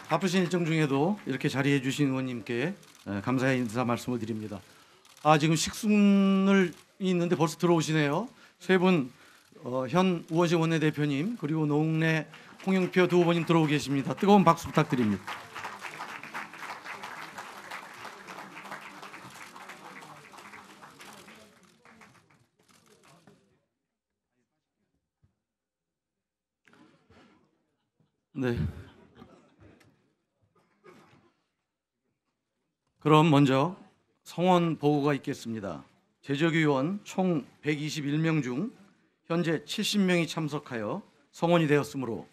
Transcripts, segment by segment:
바쁘신 일정 중에도 이렇게 자리해 주신 의원님께 감사의 인사 말씀을 드립니다. 지금 식순을 있는데 벌써 들어오시네요. 세 분, 현 우원식 원내대표님 그리고 노웅래 홍영표 두 후보님 들어오고 계십니다. 뜨거운 박수 부탁드립니다. 네. 그럼 먼저 성원 보고가 있겠습니다. 제적위원 총 121명 중 현재 70명이 참석하여 성원이 되었으므로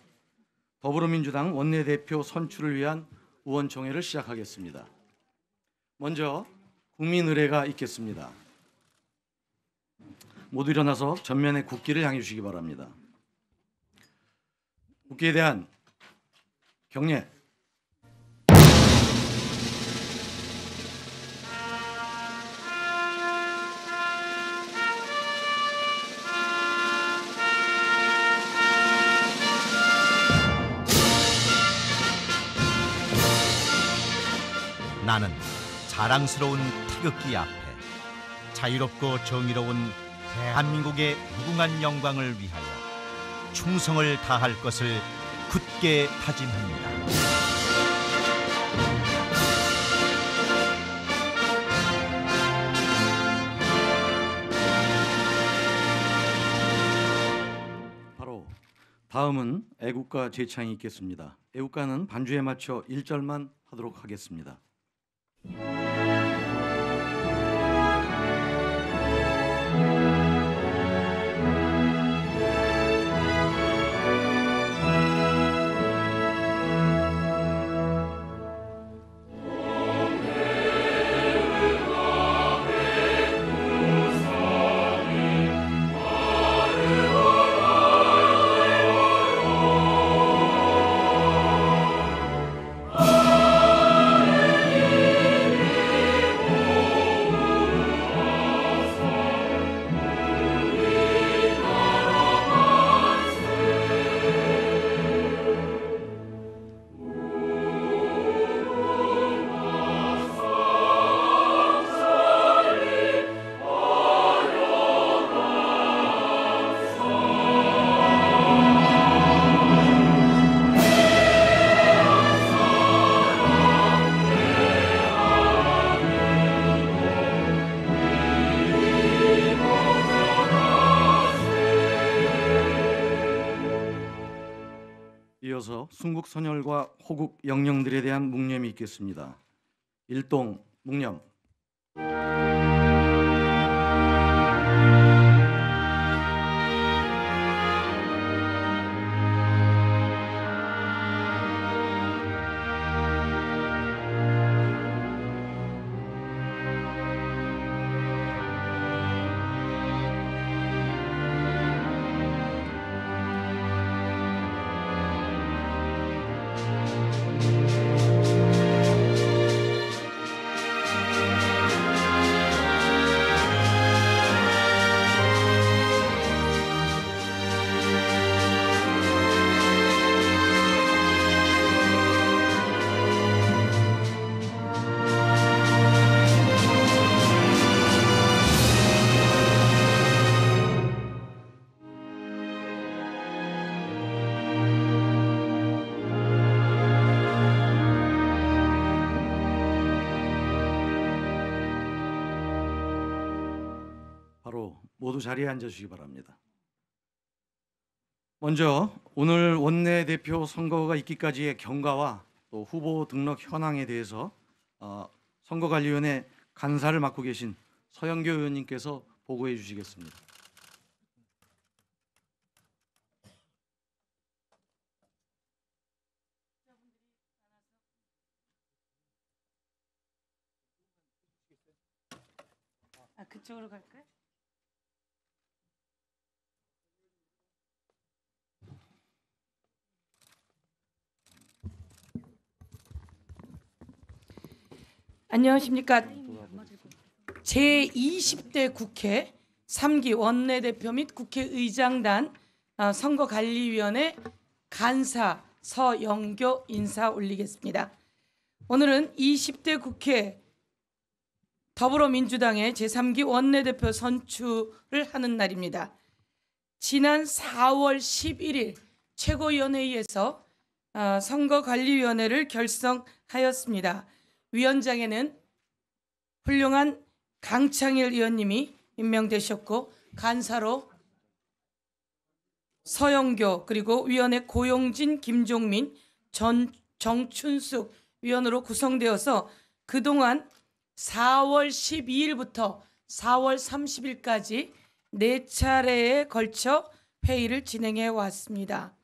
더불어민주당 원내대표 선출을 위한 의원총회를 시작하겠습니다. 먼저 국민의례가 있겠습니다. 모두 일어나서 전면에 국기를 향해 주시기 바랍니다. 국기에 대한 경례. 나는 자랑스러운 태극기 앞에 자유롭고 정의로운 대한민국의 무궁한 영광을 위하여 충성을 다할 것을 굳게 다짐합니다. 바로 다음은 애국가 제창이 있겠습니다. 애국가는 반주에 맞춰 1절만 하도록 하겠습니다. 이어서 순국 선열과 호국 영령들에 대한 묵념이 있겠습니다. 일동 묵념. 모두 자리에 앉아주시기 바랍니다. 먼저 오늘 원내대표 선거가 있기까지의 경과와 또 후보 등록 현황에 대해서 선거관리위원회 간사를 맡고 계신 서영교 의원님께서 보고해 주시겠습니다. 그쪽으로 갈까요? 안녕하십니까. 제20대 국회 3기 원내대표 및 국회의장단 선거관리위원회 간사 서영교 인사 올리겠습니다. 오늘은 20대 국회 더불어민주당의 제3기 원내대표 선출을 하는 날입니다. 지난 4월 11일 최고위원회의에서 선거관리위원회를 결성하였습니다. 위원장에는 훌륭한 강창일 의원님이 임명되셨고 간사로 서영교 그리고 위원회 고용진, 김종민, 정춘숙 위원으로 구성되어서 그동안 4월 12일부터 4월 30일까지 4차례에 걸쳐 회의를 진행해 왔습니다.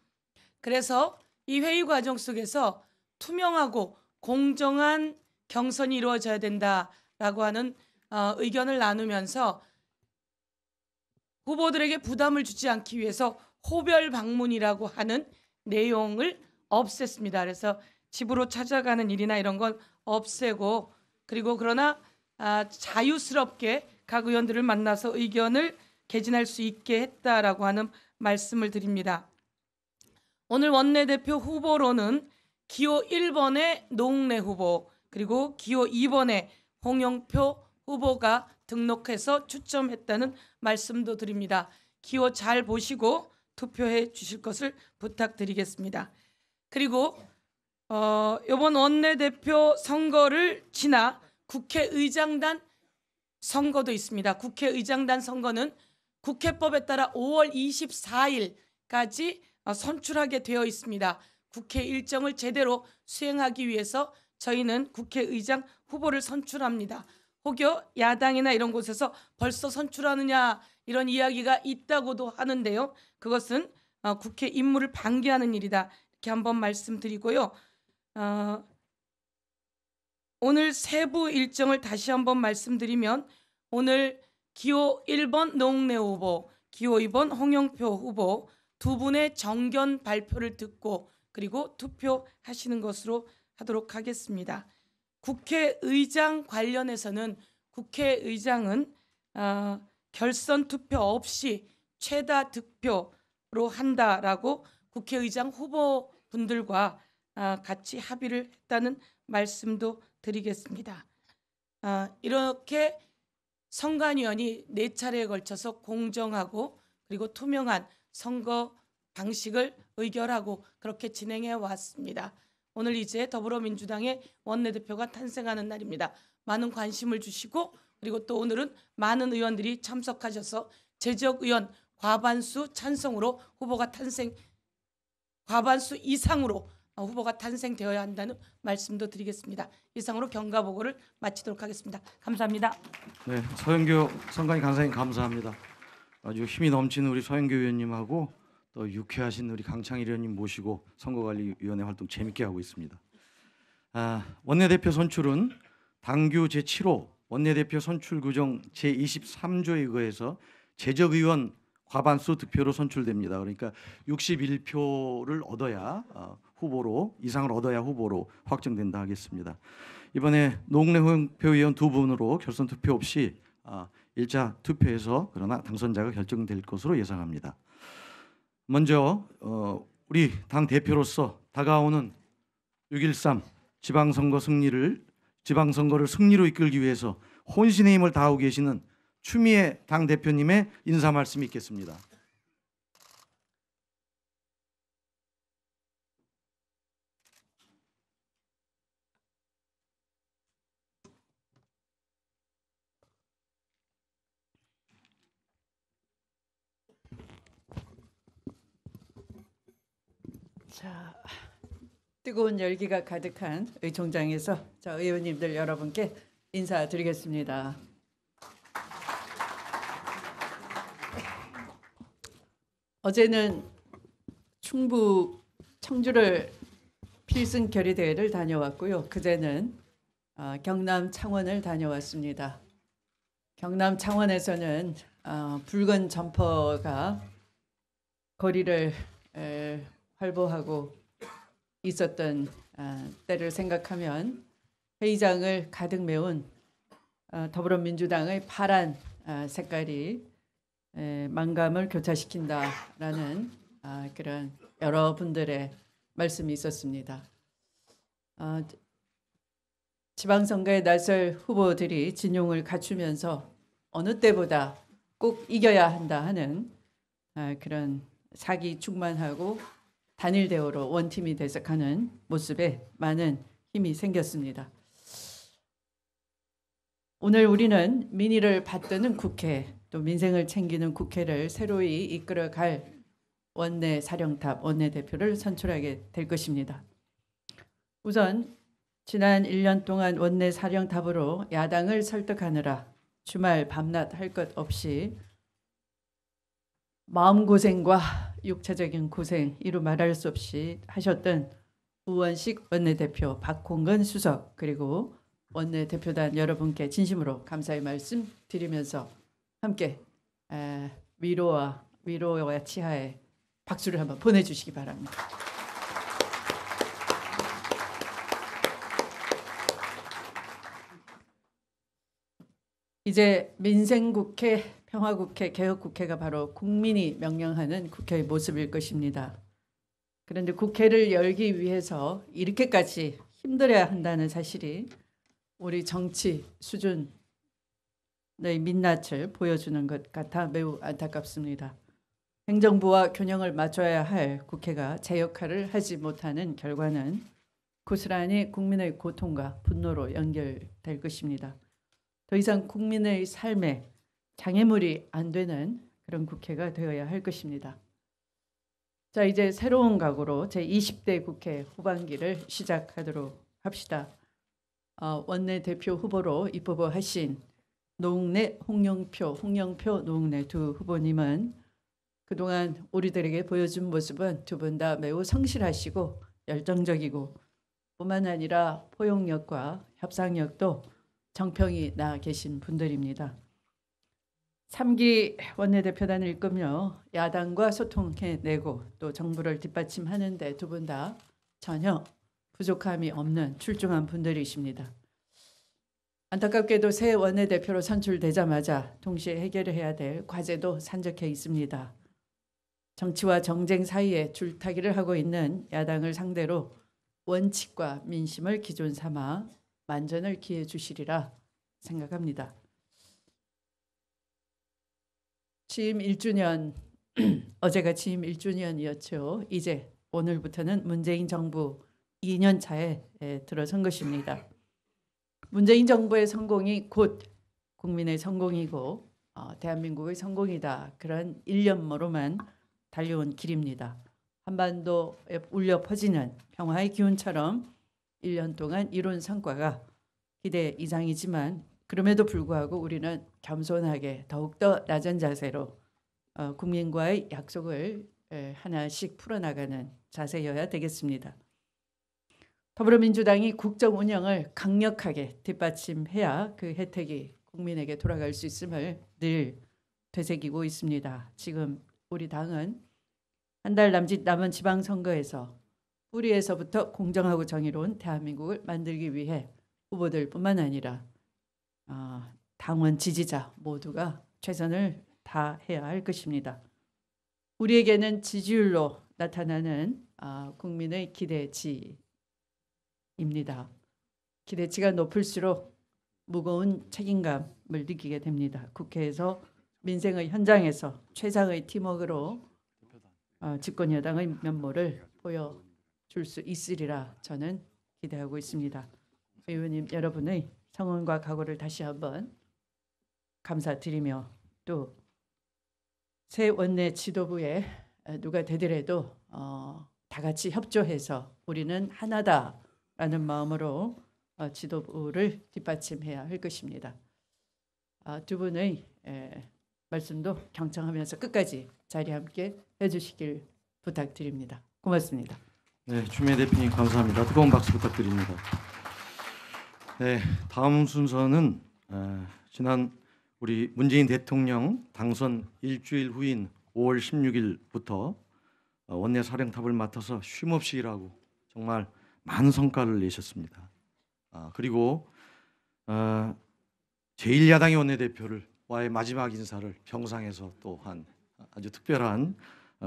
그래서 이 회의 과정 속에서 투명하고 공정한 경선이 이루어져야 된다라고 하는 의견을 나누면서 후보들에게 부담을 주지 않기 위해서 호별 방문이라고 하는 내용을 없앴습니다. 그래서 집으로 찾아가는 일이나 이런 건 없애고 그리고 그러나 자유스럽게 각 의원들을 만나서 의견을 개진할 수 있게 했다라고 하는 말씀을 드립니다. 오늘 원내대표 후보로는 기호 1번의 노웅래 후보 그리고 기호 2번의 홍영표 후보가 등록해서 추첨했다는 말씀도 드립니다. 기호 잘 보시고 투표해 주실 것을 부탁드리겠습니다. 그리고 이번 원내대표 선거를 지나 국회의장단 선거도 있습니다. 국회의장단 선거는 국회법에 따라 5월 24일까지 선출하게 되어 있습니다. 국회 일정을 제대로 수행하기 위해서 저희는 국회의장 후보를 선출합니다. 혹여 야당이나 이런 곳에서 벌써 선출하느냐 이런 이야기가 있다고도 하는데요. 그것은 국회 임무를 방기하는 일이다. 이렇게 한번 말씀드리고요. 오늘 세부 일정을 다시 한번 말씀드리면 오늘 기호 1번 노웅래 후보, 기호 2번 홍영표 후보 두 분의 정견 발표를 듣고 그리고 투표하시는 것으로 하도록 하겠습니다. 국회의장 관련해서는 국회의장은 결선 투표 없이 최다 득표로 한다라고 국회의장 후보분들과 같이 합의를 했다는 말씀도 드리겠습니다. 이렇게 선관위원이 4차례에 걸쳐서 공정하고 그리고 투명한 선거 방식을 의결하고 그렇게 진행해 왔습니다. 오늘 이제 더불어민주당의 원내대표가 탄생하는 날입니다. 많은 관심을 주시고 그리고 또 오늘은 많은 의원들이 참석하셔서 재적 의원 과반수 찬성으로 후보가 과반수 이상으로 후보가 탄생되어야 한다는 말씀도 드리겠습니다. 이상으로 경과 보고를 마치도록 하겠습니다. 감사합니다. 네, 서영교 선관위 간사님 감사합니다. 아주 힘이 넘치는 우리 서영교 의원님하고 또 유쾌하신 우리 강창일 의원님 모시고 선거관리위원회 활동 재밌게 하고 있습니다. 원내대표 선출은 당규 제7호 원내대표 선출 규정 제23조에 의해서 재적의원 과반수 득표로 선출됩니다. 그러니까 61표를 얻어야 후보로 이상을 얻어야 후보로 확정된다 하겠습니다. 이번에 노웅래 홍영표 의원 두 분으로 결선 투표 없이 1차 투표에서 그러나 당선자가 결정될 것으로 예상합니다. 먼저 우리 당 대표로서 다가오는 6.13 지방선거를 승리로 이끌기 위해서 혼신의 힘을 다하고 계시는 추미애 당 대표님의 인사 말씀이 있겠습니다. 자, 뜨거운 열기가 가득한 의총장에서 의원님들 여러분께 인사드리겠습니다. 어제는 충북 청주를 필승 결의대회를 다녀왔고요. 그제는 경남 창원을 다녀왔습니다. 경남 창원에서는 붉은 점퍼가 거리를 활보하고 있었던 때를 생각하면 회의장을 가득 메운 더불어민주당의 파란 색깔이 만감을 교차시킨다라는 그런 여러분들의 말씀이 있었습니다. 지방선거에 나설 후보들이 진용을 갖추면서 어느 때보다 꼭 이겨야 한다 하는 그런 사기 충만하고 단일 대우로 원팀이 대석하는 모습에 많은 힘이 생겼습니다. 오늘 우리는 민의를 받드는 국회, 또 민생을 챙기는 국회를 새로이 이끌어갈 원내 사령탑 원내대표를 선출하게 될 것입니다. 우선 지난 1년 동안 원내 사령탑으로 야당을 설득하느라 주말 밤낮 할 것 없이 마음고생과 육체적인 고생 이루 말할 수 없이 하셨던 우원식 원내대표, 박홍근 수석, 그리고 원내대표단 여러분께 진심으로 감사의 말씀 드리면서 함께 위로와 치하의 박수를 한번 보내주시기 바랍니다. 이제 민생국회, 평화국회, 개혁국회가 바로 국민이 명령하는 국회의 모습일 것입니다. 그런데 국회를 열기 위해서 이렇게까지 힘들어야 한다는 사실이 우리 정치 수준의 민낯을 보여주는 것 같아 매우 안타깝습니다. 행정부와 균형을 맞춰야 할 국회가 제 역할을 하지 못하는 결과는 고스란히 국민의 고통과 분노로 연결될 것입니다. 더 이상 국민의 삶에 장애물이 안 되는 그런 국회가 되어야 할 것입니다. 자, 이제 새로운 각오로 제20대 국회 후반기를 시작하도록 합시다. 원내대표 후보로 입후보하신 노웅래, 홍영표, 노웅래 두 후보님은 그동안 우리들에게 보여준 모습은 두 분 다 매우 성실하시고 열정적이고 뿐만 아니라 포용력과 협상력도 정평이 나 계신 분들입니다. 3기 원내대표단을 이끌며 야당과 소통해내고 또 정부를 뒷받침하는 데 두 분 다 전혀 부족함이 없는 출중한 분들이십니다. 안타깝게도 새 원내대표로 선출되자마자 동시에 해결해야 될 과제도 산적해 있습니다. 정치와 정쟁 사이에 줄타기를 하고 있는 야당을 상대로 원칙과 민심을 기존 삼아 만전을 기해 주시리라 생각합니다. 취임 1주년, 어제가 취임 1주년이었죠. 이제 오늘부터는 문재인 정부 2년 차에 들어선 것입니다. 문재인 정부의 성공이 곧 국민의 성공이고 대한민국의 성공이다. 그런 일념으로만 달려온 길입니다. 한반도에 울려 퍼지는 평화의 기운처럼 1년 동안 이룬 성과가 기대 이상이지만 그럼에도 불구하고 우리는 겸손하게 더욱더 낮은 자세로 국민과의 약속을 하나씩 풀어나가는 자세여야 되겠습니다. 더불어민주당이 국정 운영을 강력하게 뒷받침해야 그 혜택이 국민에게 돌아갈 수 있음을 늘 되새기고 있습니다. 지금 우리 당은 한 달 남짓 남은 지방선거에서 뿌리에서부터 공정하고 정의로운 대한민국을 만들기 위해 후보들뿐만 아니라 당원 지지자 모두가 최선을 다해야 할 것입니다. 우리에게는 지지율로 나타나는 국민의 기대치입니다. 기대치가 높을수록 무거운 책임감을 느끼게 됩니다. 국회에서 민생의 현장에서 최상의 팀워크로 집권 여당의 면모를 보여줄 수 있으리라 저는 기대하고 있습니다. 의원님 여러분의 성원과 각오를 다시 한번 감사드리며 또 새 원내 지도부에 누가 되더라도 다 같이 협조해서 우리는 하나다라는 마음으로 지도부를 뒷받침해야 할 것입니다. 두 분의 말씀도 경청하면서 끝까지 자리 함께 해주시길 부탁드립니다. 고맙습니다. 네, 추미애 대표님 감사합니다. 뜨거운 박수 부탁드립니다. 네, 다음 순서는 지난 우리 문재인 대통령 당선 일주일 후인 5월 16일부터 원내 사령탑을 맡아서 쉼없이 일하고 정말 많은 성과를 내셨습니다. 그리고 제1야당의 원내대표를 와의 마지막 인사를 평상에서 또한 아주 특별한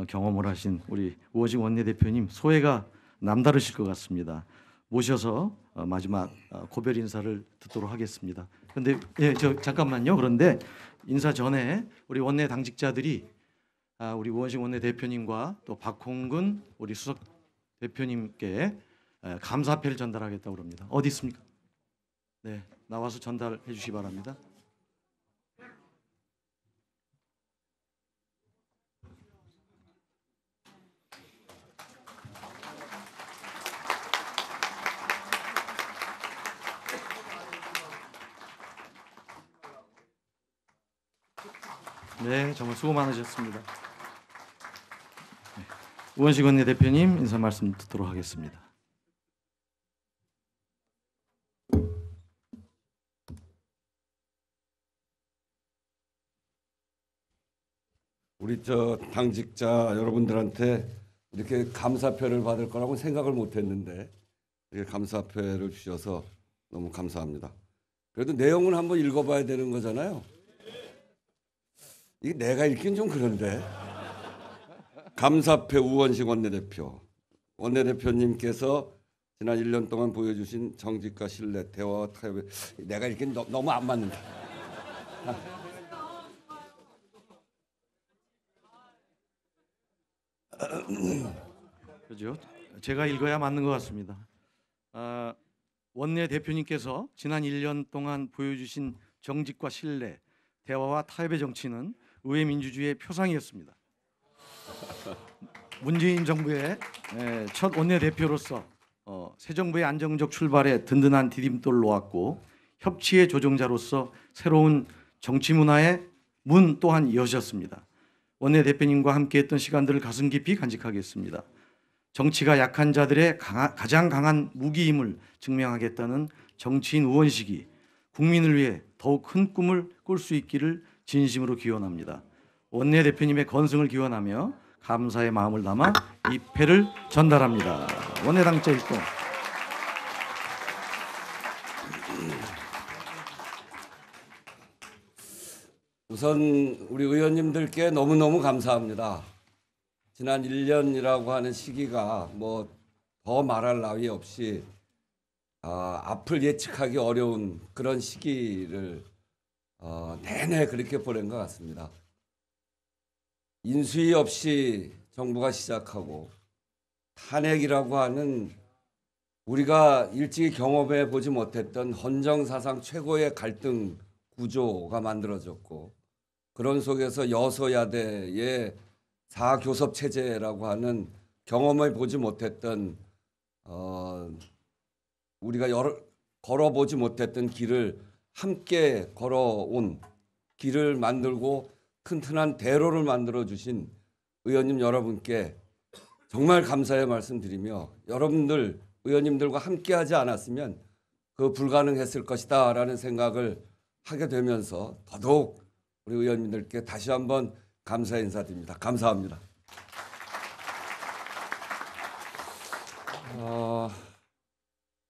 경험을 하신 우리 우원식 원내대표님 소회가 남다르실 것 같습니다. 모셔서 마지막 고별 인사를 듣도록 하겠습니다. 그런데 저 잠깐만요. 그런데 인사 전에 우리 원내 당직자들이 우리 우원식 원내 대표님과 또 박홍근 우리 수석 대표님께 감사패를 전달하겠다고 합니다. 어디 있습니까? 네, 나와서 전달해 주시기 바랍니다. 네, 정말 수고 많으셨습니다. 네, 우원식 원내 대표님 인사 말씀 듣도록 하겠습니다. 우리 당직자 여러분들한테 이렇게 감사표를 받을 거라고 생각을 못했는데 이렇게 감사표를 주셔서 너무 감사합니다. 그래도 내용은 한번 읽어봐야 되는 거잖아요. 이게 내가 읽긴 좀 그런데. 감사표 우원식 원내대표. 원내대표님께서 지난 1년 동안 보여주신 정직과 신뢰, 대화와 타협에 내가 읽긴 너무 안 맞는다. 그죠? 제가 읽어야 맞는 것 같습니다. 원내 대표님께서 지난 1년 동안 보여주신 정직과 신뢰, 대화와 타협의 정치는 의회 민주주의의 표상이었습니다. 문재인 정부의 첫 원내 대표로서 새 정부의 안정적 출발에 든든한 디딤돌을 놓았고 협치의 조종자로서 새로운 정치 문화의 문 또한 여셨습니다. 원내 대표님과 함께했던 시간들을 가슴 깊이 간직하겠습니다. 정치가 약한 자들의 가장 강한 무기임을 증명하겠다는 정치인 우원식이 국민을 위해 더욱 큰 꿈을 꿀 수 있기를 진심으로 기원합니다. 원내 대표님의 건승을 기원하며 감사의 마음을 담아 이 패를 전달합니다. 원내 당자 일동. 우선 우리 의원님들께 너무너무 감사합니다. 지난 1년이라고 하는 시기가 뭐 더 말할 나위 없이 앞을 예측하기 어려운 그런 시기를 내내 그렇게 보낸 것 같습니다. 인수위 없이 정부가 시작하고 탄핵이라고 하는 우리가 일찍이 경험해 보지 못했던 헌정사상 최고의 갈등 구조가 만들어졌고 그런 속에서 여소야대의 사교섭 체제라고 하는 경험해 보지 못했던 우리가 걸어보지 못했던 길을 함께 걸어온 길을 만들고 튼튼한 대로를 만들어 주신 의원님 여러분께 정말 감사의 말씀드리며 여러분들 의원님들과 함께 하지 않았으면 그 불가능했을 것이다라는 생각을 하게 되면서 더더욱 우리 의원님들께 다시 한번 감사 인사드립니다. 감사합니다.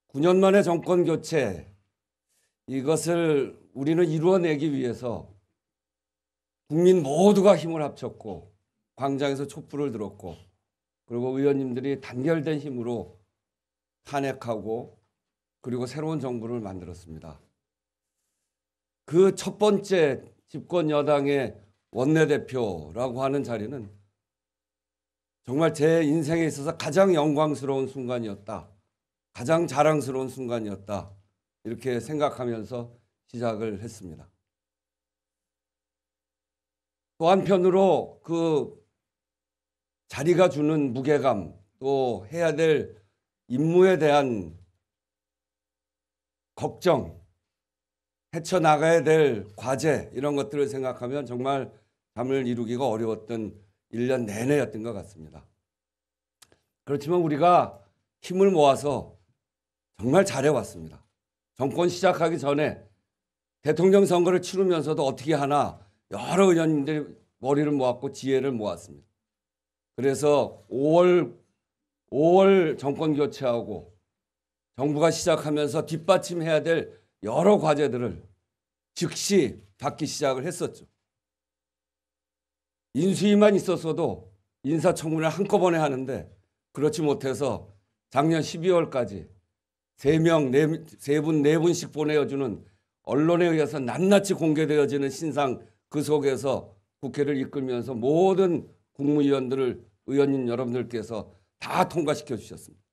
9년 만에 정권 교체 이것을 우리는 이루어내기 위해서 국민 모두가 힘을 합쳤고 광장에서 촛불을 들었고 그리고 의원님들이 단결된 힘으로 탄핵하고 그리고 새로운 정부를 만들었습니다. 그 첫 번째 집권 여당의 원내대표라고 하는 자리는 정말 제 인생에 있어서 가장 영광스러운 순간이었다. 가장 자랑스러운 순간이었다. 이렇게 생각하면서 시작을 했습니다. 또 한편으로 그 자리가 주는 무게감 또 해야 될 임무에 대한 걱정 헤쳐나가야 될 과제 이런 것들을 생각하면 정말 잠을 이루기가 어려웠던 1년 내내였던 것 같습니다. 그렇지만 우리가 힘을 모아서 정말 잘해왔습니다. 정권 시작하기 전에 대통령 선거를 치르면서도 어떻게 하나 여러 의원님들이 머리를 모았고 지혜를 모았습니다. 그래서 5월 정권 교체하고 정부가 시작하면서 뒷받침해야 될 여러 과제들을 즉시 받기 시작을 했었죠. 인수위만 있었어도 인사청문회를 한꺼번에 하는데 그렇지 못해서 작년 12월까지 세 분, 네 분씩 보내어주는 언론에 의해서 낱낱이 공개되어지는 신상 그 속에서 국회를 이끌면서 모든 국무위원들을 의원님 여러분들께서 다 통과시켜 주셨습니다.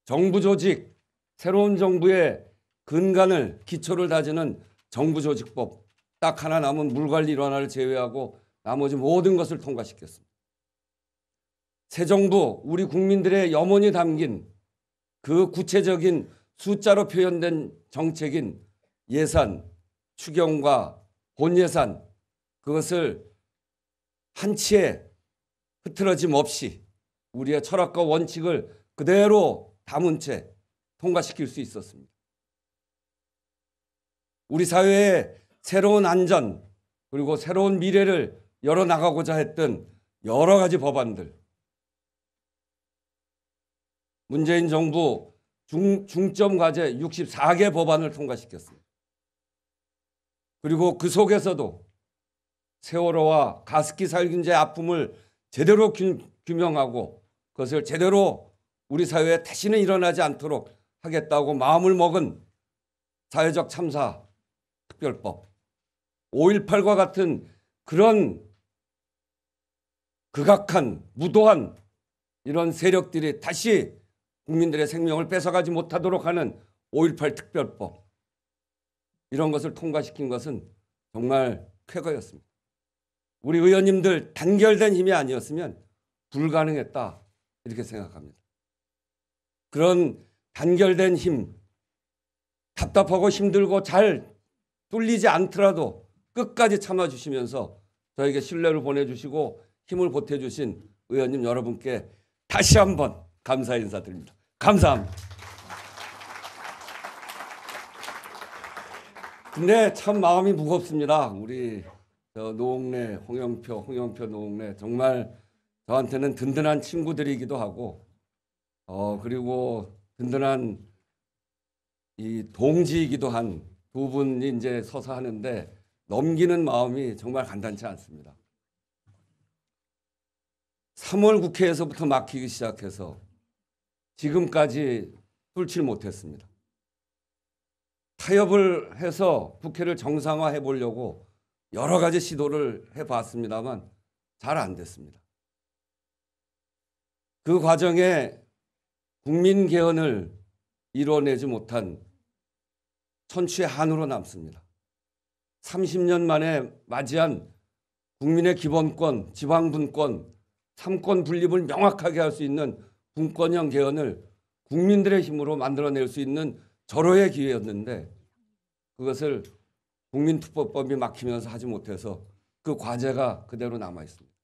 정부 조직, 새로운 정부의 근간을 기초를 다지는 정부조직법 딱 하나 남은 물관리 일환을 제외하고 나머지 모든 것을 통과시켰습니다. 새 정부, 우리 국민들의 염원이 담긴 그 구체적인 숫자로 표현된 정책인 예산, 추경과 본예산, 그것을 한치의 흐트러짐 없이 우리의 철학과 원칙을 그대로 담은 채 통과시킬 수 있었습니다. 우리 사회의 새로운 안전 그리고 새로운 미래를 열어나가고자 했던 여러 가지 법안들, 문재인 정부 중점 과제 64개 법안을 통과시켰습니다. 그리고 그 속에서도 세월호와 가습기 살균제 아픔을 제대로 규명하고 그것을 제대로 우리 사회에 다시는 일어나지 않도록 하겠다고 마음을 먹은 사회적 참사 특별법, 5.18과 같은 그런 극악한 무도한 이런 세력들이 다시 국민들의 생명을 뺏어가지 못하도록 하는 5.18 특별법, 이런 것을 통과시킨 것은 정말 쾌거였습니다. 우리 의원님들 단결된 힘이 아니었으면 불가능했다 이렇게 생각합니다. 그런 단결된 힘, 답답하고 힘들고 잘 뚫리지 않더라도 끝까지 참아주시면서 저에게 신뢰를 보내주시고 힘을 보태주신 의원님 여러분께 다시 한번 감사 인사드립니다. 감사합니다. 근데 참 마음이 무겁습니다. 우리 노웅래, 홍영표 노웅래 정말 저한테는 든든한 친구들이기도 하고 그리고 든든한 이 동지이기도 한 두 분이 이제 서서 하는데 넘기는 마음이 정말 간단치 않습니다. 3월 국회에서부터 막히기 시작해서 지금까지 뚫질 못했습니다. 타협을 해서 국회를 정상화해 보려고 여러 가지 시도를 해봤습니다만 잘 안 됐습니다. 그 과정에 국민 개헌을 이뤄내지 못한 천추의 한으로 남습니다. 30년 만에 맞이한 국민의 기본권, 지방분권, 3권 분립을 명확하게 할 수 있는 분권형 개헌을 국민들의 힘으로 만들어낼 수 있는 절호의 기회였는데 그것을 국민투표법이 막히면서 하지 못해서 그 과제가 그대로 남아 있습니다.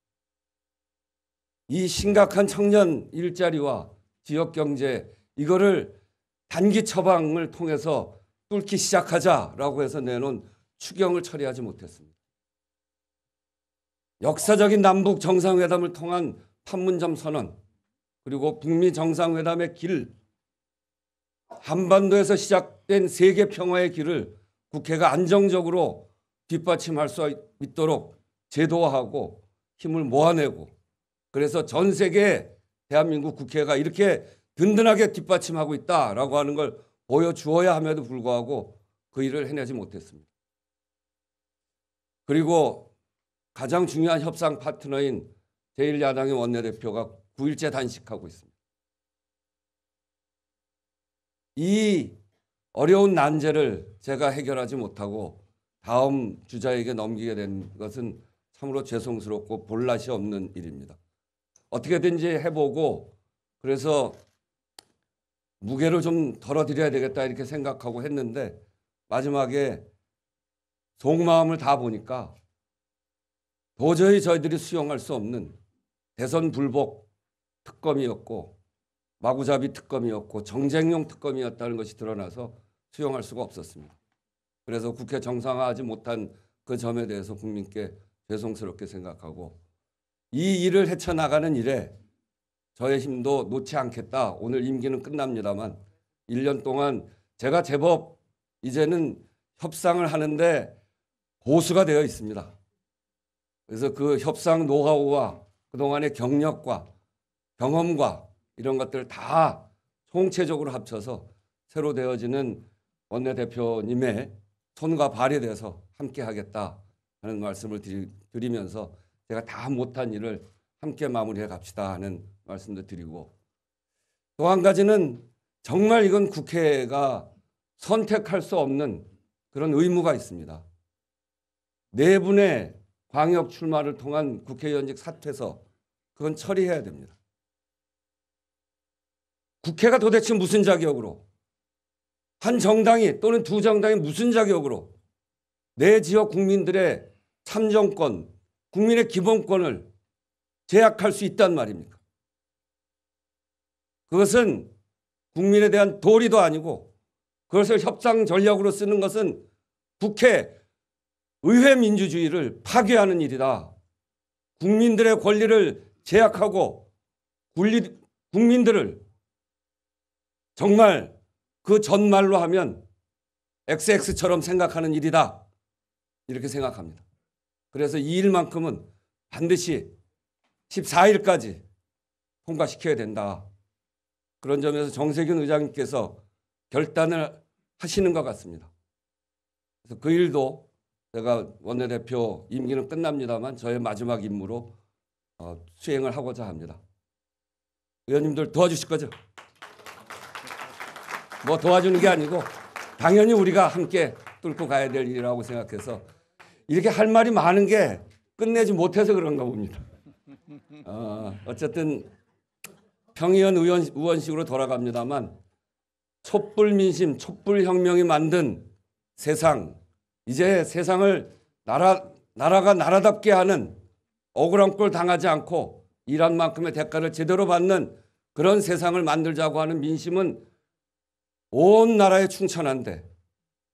이 심각한 청년 일자리와 지역경제 이거를 단기 처방을 통해서 뚫기 시작하자라고 해서 내놓은 추경을 처리하지 못했습니다. 역사적인 남북 정상회담을 통한 판문점 선언 그리고 북미 정상회담의 길, 한반도에서 시작된 세계 평화의 길을 국회가 안정적으로 뒷받침할 수 있도록 제도화하고 힘을 모아내고 그래서 전 세계 대한민국 국회가 이렇게 든든하게 뒷받침하고 있다라고 하는 걸 보여주어야 함에도 불구하고 그 일을 해내지 못했습니다. 그리고 가장 중요한 협상 파트너인 제1야당의 원내대표가 9일째 단식하고 있습니다. 이 어려운 난제를 제가 해결하지 못하고 다음 주자에게 넘기게 된 것은 참으로 죄송스럽고 볼낯이 없는 일입니다. 어떻게든지 해보고 그래서 무게를 좀 덜어드려야 되겠다 이렇게 생각하고 했는데 마지막에 속마음을 다 보니까 도저히 저희들이 수용할 수 없는 대선 불복 특검이었고 마구잡이 특검이었고 정쟁용 특검이었다는 것이 드러나서 수용할 수가 없었습니다. 그래서 국회 정상화하지 못한 그 점에 대해서 국민께 죄송스럽게 생각하고 이 일을 헤쳐나가는 일에 저의 힘도 놓지 않겠다. 오늘 임기는 끝납니다만 1년 동안 제가 제법 이제는 협상을 하는데 고수가 되어 있습니다. 그래서 그 협상 노하우와 그동안의 경력과 경험과 이런 것들을 다 총체적으로 합쳐서 새로 되어지는 원내대표님의 손과 발이 돼서 함께 하겠다 하는 말씀을 드리면서 제가 다 못한 일을 함께 마무리해 갑시다 하는 말씀도 드리고, 또 한 가지는 정말 이건 국회가 선택할 수 없는 그런 의무가 있습니다. 네 분의 광역 출마를 통한 국회의원직 사퇴서, 그건 처리해야 됩니다. 국회가 도대체 무슨 자격으로, 한 정당이 또는 두 정당이 무슨 자격으로 내 지역 국민들의 참정권, 국민의 기본권을 제약할 수 있단 말입니까? 그것은 국민에 대한 도리도 아니고, 그것을 협상 전략으로 쓰는 것은 국회, 의회 민주주의를 파괴하는 일이다. 국민들의 권리를 제약하고 국민들을 정말 그 전말로 하면 XX처럼 생각하는 일이다. 이렇게 생각합니다. 그래서 이 일만큼은 반드시 14일까지 통과시켜야 된다. 그런 점에서 정세균 의장님께서 결단을 하시는 것 같습니다. 그래서 그 일도 제가 원내대표 임기는 끝납니다만 저의 마지막 임무로 수행을 하고자 합니다. 의원님들 도와주실 거죠? 뭐 도와주는 게 아니고 당연히 우리가 함께 뚫고 가야 될 일이라고 생각해서, 이렇게 할 말이 많은 게 끝내지 못해서 그런가 봅니다. 어쨌든 평의원 의원식으로 돌아갑니다만, 촛불 민심, 촛불 혁명이 만든 세상, 이제 세상을 나라가 나라답게 하는, 억울한 꼴 당하지 않고 일한 만큼의 대가를 제대로 받는 그런 세상을 만들자고 하는 민심은 온 나라에 충천한데,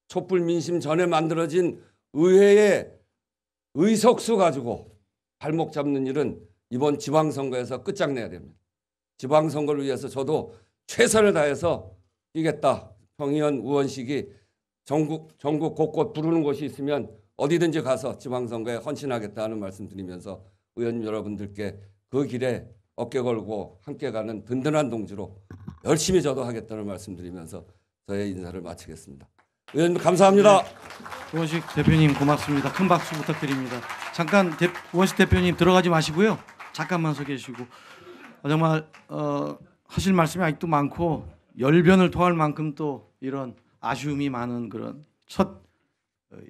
촛불 민심 전에 만들어진 의회의 의석수 가지고 발목 잡는 일은 이번 지방선거에서 끝장내야 됩니다. 지방선거를 위해서 저도 최선을 다해서 뛰겠다. 평의원 의원식이 전국 곳곳 부르는 곳이 있으면 어디든지 가서 지방선거에 헌신하겠다는 말씀드리면서, 의원님 여러분들께 그 길에 어깨 걸고 함께 가는 든든한 동지로 열심히 저도 하겠다는 말씀드리면서 저의 인사를 마치겠습니다. 의원님 감사합니다. 우원식 대표님 고맙습니다. 큰 박수 부탁드립니다. 잠깐 우원식 대표님 들어가지 마시고요. 잠깐만 서 계시고, 정말 하실 말씀이 아직도 많고 열변을 토할 만큼 또 이런 아쉬움이 많은 그런 첫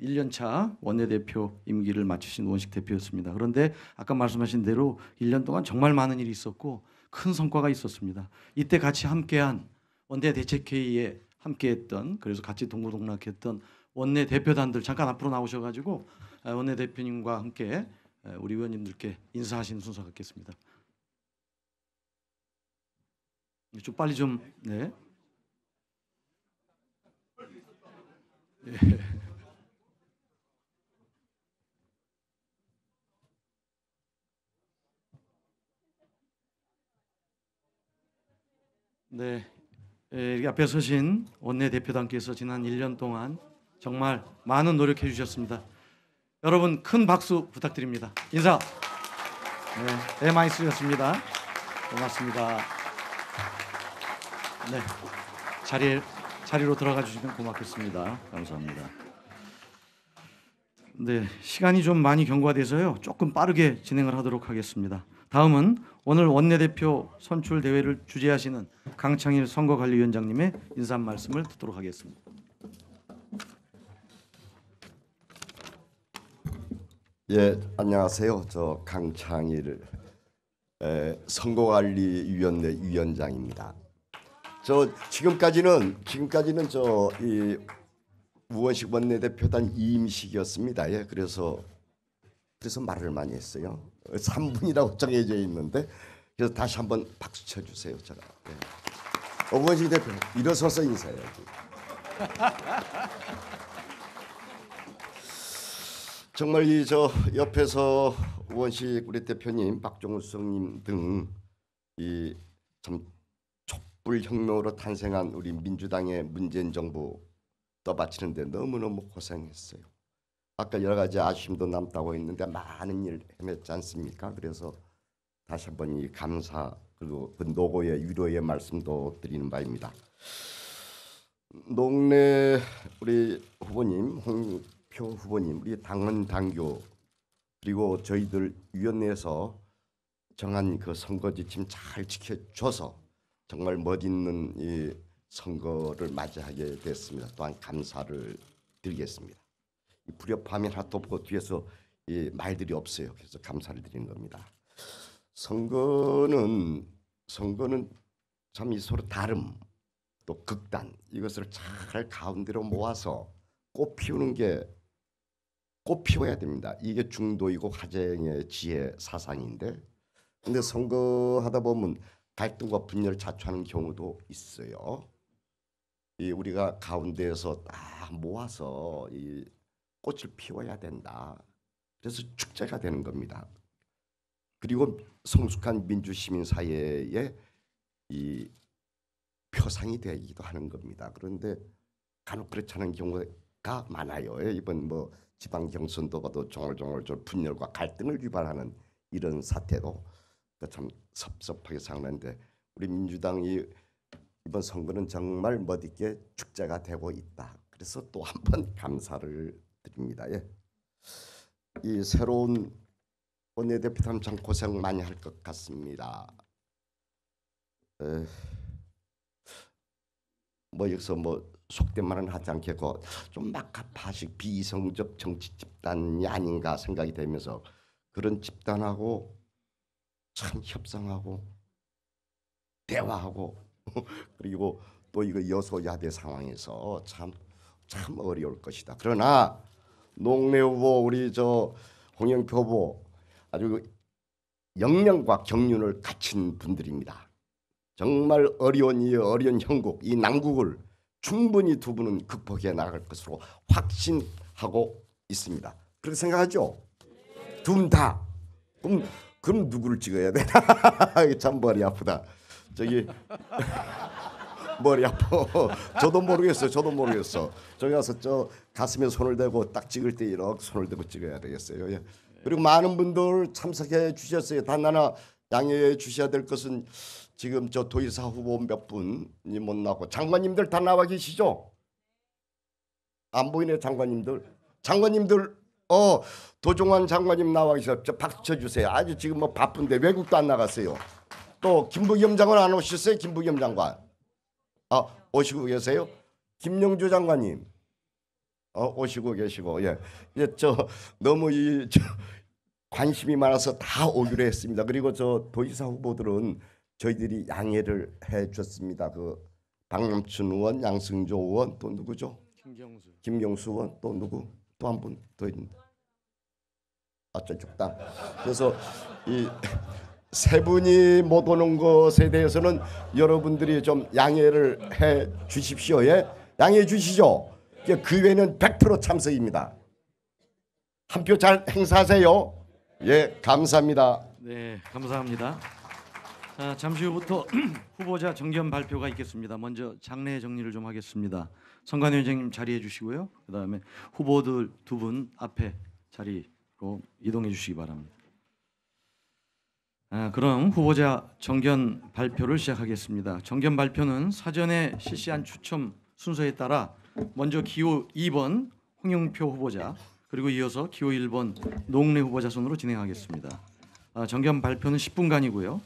1년차 원내대표 임기를 마치신 우원식 대표였습니다. 그런데 아까 말씀하신 대로 1년 동안 정말 많은 일이 있었고 큰 성과가 있었습니다. 이때 같이 함께한 원내대책회의에 함께했던, 그래서 같이 동고동락했던 원내대표단들 잠깐 앞으로 나오셔가지고 원내대표님과 함께 우리 의원님들께 인사하시는 순서 갖겠습니다. 좀 빨리 좀. 네. 네. 여기 앞에 서신 원내대표단께서 지난 1년 동안 정말 많은 노력해 주셨습니다. 여러분 큰 박수 부탁드립니다. 인사. 네, 많이 쓰셨습니다. 고맙습니다. 네, 자리로 들어가 주시면 고맙겠습니다. 감사합니다. 네, 시간이 좀 많이 경과돼서요. 조금 빠르게 진행을 하도록 하겠습니다. 다음은 오늘 원내대표 선출 대회를 주재하시는 강창일 선거관리위원장님의 인사 말씀을 듣도록 하겠습니다. 예, 안녕하세요. 저 강창일 선거관리위원회 위원장입니다. 저 지금까지는 저 이 우원식 원내대표단 임식이었습니다. 예, 그래서 말을 많이 했어요. 3분이라고 정해져 있는데, 그래서 다시 한번 박수 쳐주세요. 제가. 예. 우원식 대표 일어서서 인사해야지. 정말 이 저 옆에서 우원식 우리 대표님, 박종우 수석님 등 이 참 촛불 혁명으로 탄생한 우리 민주당의 문재인 정부 떠받치는데 너무너무 고생했어요. 아까 여러 가지 아쉬움도 남다고 했는데 많은 일 해냈지 않습니까? 그래서 다시 한번 이 감사 그리고 그 노고의 위로의 말씀도 드리는 바입니다. 농내 우리 후보님, 홍표 후보님, 우리 당헌 당규 그리고 저희들 위원회에서 정한 그 선거 지침 잘 지켜줘서 정말 멋있는 이 선거를 맞이하게 됐습니다. 또한 감사를 드리겠습니다. 이 불협화면 하나도 없고 뒤에서 이 말들이 없어요. 그래서 감사를 드리는 겁니다. 선거는 참 이 서로 다름 또 극단 이것을 잘 가운데로 모아서 꽃 피우는 게 꽃 피워야 됩니다. 이게 중도이고 화쟁의 지혜 사상인데 근데 선거하다 보면 갈등과 분열을 자초하는 경우도 있어요. 이 우리가 가운데에서 딱 모아서 이 꽃을 피워야 된다. 그래서 축제가 되는 겁니다. 그리고 성숙한 민주 시민 사회의 이 표상이 되기도 하는 겁니다. 그런데 간혹 그렇지 않은 경우가 많아요. 이번 뭐 지방 경선도 봐도 종얼종얼 분열과 갈등을 유발하는 이런 사태도 참 섭섭하게 생각하는데 우리 민주당이 이번 선거는 정말 멋있게 축제가 되고 있다. 그래서 또 한 번 감사를 드립니다. 예. 이 새로운 원내대표는 참 고생 많이 할 것 같습니다. 뭐 여기서 뭐 속된 말은 하지 않겠고 좀 막가파식 비이성적 정치 집단이 아닌가 생각이 되면서 그런 집단하고 참 협상하고 대화하고 그리고 또 이거 여소야대 상황에서 참 어려울 것이다. 그러나 농내 후보 우리 저 홍영표 후보 아주 역량과 경륜을 갖춘 분들입니다. 정말 어려운 형국 이 난국을 충분히 두 분은 극복해 나갈 것으로 확신하고 있습니다. 그렇게 생각하죠? 두 분 다. 그럼 누구를 찍어야 되나? 참 머리 아프다. 저기 머리 아파. 저도 모르겠어. 저기 가서 저 가슴에 손을 대고 딱 찍을 때 이렇게 손을 대고 찍어야 되겠어요. 예. 그리고 많은 분들 참석해 주셨어요. 단 하나 양해해 주셔야 될 것은 지금 저 도의사 후보 몇 분이 못 나오고 장관님들 다 나와 계시죠? 안 보이네 장관님들. 도종환 장관님 나와 계셔. 저 박수 쳐주세요. 아주 지금 뭐 바쁜데 외국도 안 나갔어요. 또 김부겸 장관 안 오셨어요? 김부겸 장관. 오시고 계세요? 김영주 장관님. 오시고 계시고 예. 저 너무 관심이 많아서 다 오기로 했습니다. 그리고 저 도의사 후보들은 저희들이 양해를 해줬습니다. 그 박남춘 의원, 양승조 의원 또 누구죠? 김경수 의원 또 누구? 또 한 분 더 있는데. 저쪽 다. 그래서 이 세 분이 못 오는 것에 대해서는 여러분들이 좀 양해를 해 주십시오. 예? 양해해 주시죠. 그 외에는 100% 참석입니다. 한 표 잘 행사하세요. 예, 감사합니다. 네, 감사합니다. 자, 잠시 후부터 후보자 정견 발표가 있겠습니다. 먼저 장례 정리를 좀 하겠습니다. 선관위원장님 자리해 주시고요. 그다음에 후보들 두 분 앞에 자리로 이동해 주시기 바랍니다. 그럼 후보자 정견 발표를 시작하겠습니다. 정견 발표는 사전에 실시한 추첨 순서에 따라 먼저 기호 2번 홍영표 후보자 그리고 이어서 기호 1번 농내 후보자 순으로 진행하겠습니다. 정견 발표는 10분간이고요.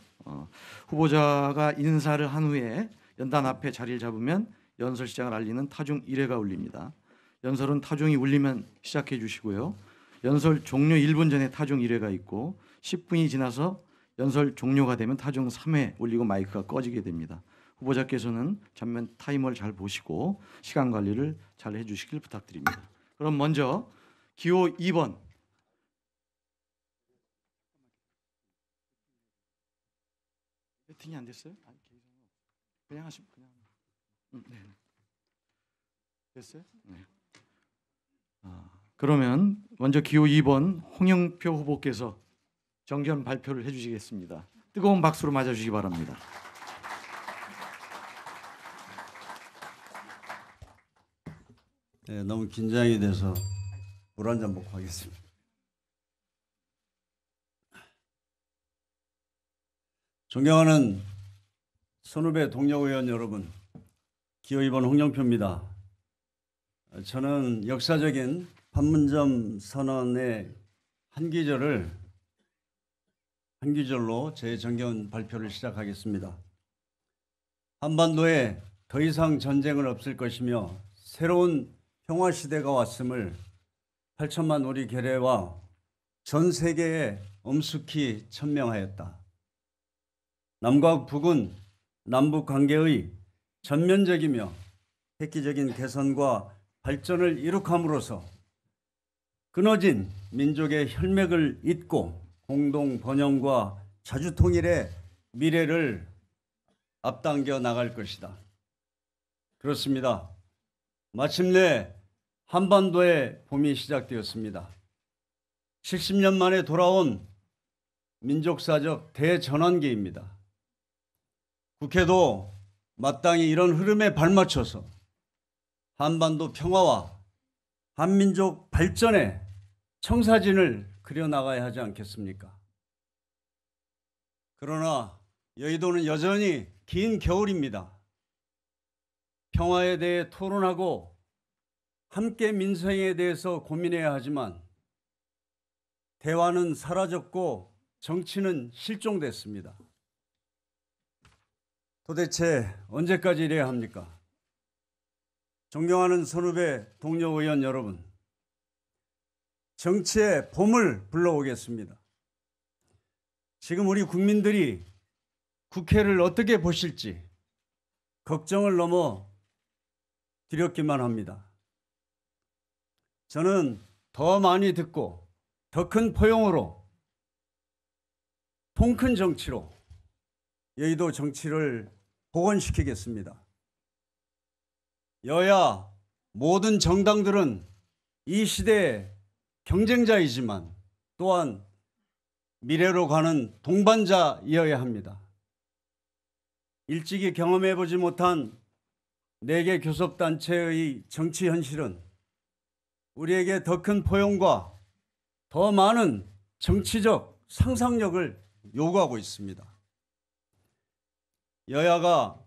후보자가 인사를 한 후에 연단 앞에 자리를 잡으면 연설 시작을 알리는 타중 1회가 울립니다. 연설은 타중이 울리면 시작해 주시고요. 연설 종료 1분 전에 타중 1회가 있고 10분이 지나서 연설 종료가 되면 타중 3회 울리고 마이크가 꺼지게 됩니다. 후보자께서는 전면 타이머를 잘 보시고 시간 관리를 잘 해주시길 부탁드립니다. 그럼 먼저 기호 2번 배팅이 안 됐어요? 그냥 하시면 네. 됐어요? 네. 그러면 먼저 기호 2번 홍영표 후보께서 정견 발표를 해주시겠습니다. 뜨거운 박수로 맞아주시기 바랍니다. 네, 너무 긴장이 돼서 물 한 잔 먹고 하겠습니다. 존경하는 선후배 동료 의원 여러분, 기호 2번 홍영표입니다. 저는 역사적인 판문점 선언의 한 귀절로 제 정견 발표를 시작하겠습니다. 한반도에 더 이상 전쟁은 없을 것이며 새로운 평화 시대가 왔음을 8천만 우리 결의와 전 세계에 엄숙히 천명하였다. 남과 북은 남북 관계의 전면적이며 획기적인 개선과 발전을 이룩함으로써 끊어진 민족의 혈맥을 잇고 공동 번영과 자주 통일의 미래를 앞당겨 나갈 것이다. 그렇습니다. 마침내 한반도의 봄이 시작되었습니다. 70년 만에 돌아온 민족사적 대전환기입니다. 국회도 마땅히 이런 흐름에 발맞춰서 한반도 평화와 한민족 발전의 청사진을 그려나가야 하지 않겠습니까? 그러나 여의도는 여전히 긴 겨울입니다. 평화에 대해 토론하고 함께 민생에 대해서 고민해야 하지만 대화는 사라졌고 정치는 실종됐습니다. 도대체 언제까지 이래야 합니까? 존경하는 선후배 동료 의원 여러분, 정치의 봄을 불러오겠습니다. 지금 우리 국민들이 국회를 어떻게 보실지 걱정을 넘어 두렵기만 합니다. 저는 더 많이 듣고 더 큰 포용으로 통 큰 정치로 여의도 정치를 복원시키겠습니다. 여야 모든 정당들은 이 시대의 경쟁자이지만 또한 미래로 가는 동반자이어야 합니다. 일찍이 경험해보지 못한 4개 교섭단체의 정치 현실은 우리에게 더 큰 포용과 더 많은 정치적 상상력을 요구하고 있습니다. 여야가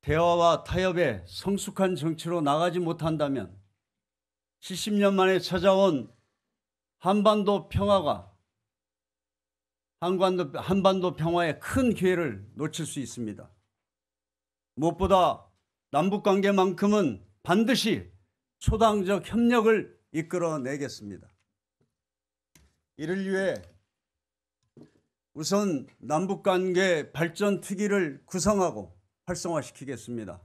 대화와 타협의 성숙한 정치로 나가지 못한다면 70년 만에 찾아온 한반도 평화가 한반도 평화의 큰 기회를 놓칠 수 있습니다. 무엇보다 남북관계만큼은 반드시 초당적 협력을 이끌어내겠습니다. 이를 위해 우선 남북관계 발전 특위를 구성하고 활성화시키겠습니다.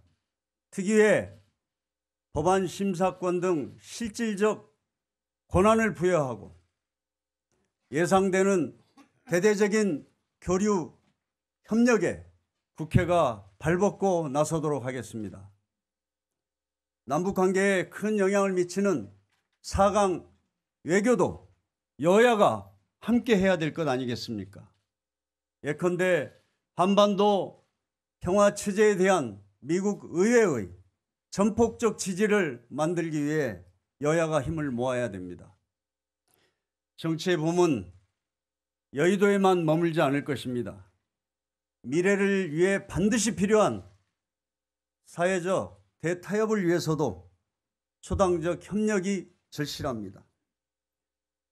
특위에 법안 심사권 등 실질적 권한을 부여하고 예상되는 대대적인 교류 협력에 국회가 발벗고 나서도록 하겠습니다. 남북관계에 큰 영향을 미치는 4강 외교도 여야가 함께 해야 될 것 아니겠습니까? 예컨대 한반도 평화 체제에 대한 미국 의회의 전폭적 지지를 만들기 위해 여야가 힘을 모아야 됩니다. 정치의 봄은 여의도에만 머물지 않을 것입니다. 미래를 위해 반드시 필요한 사회적 대타협을 위해서도 초당적 협력이 절실합니다.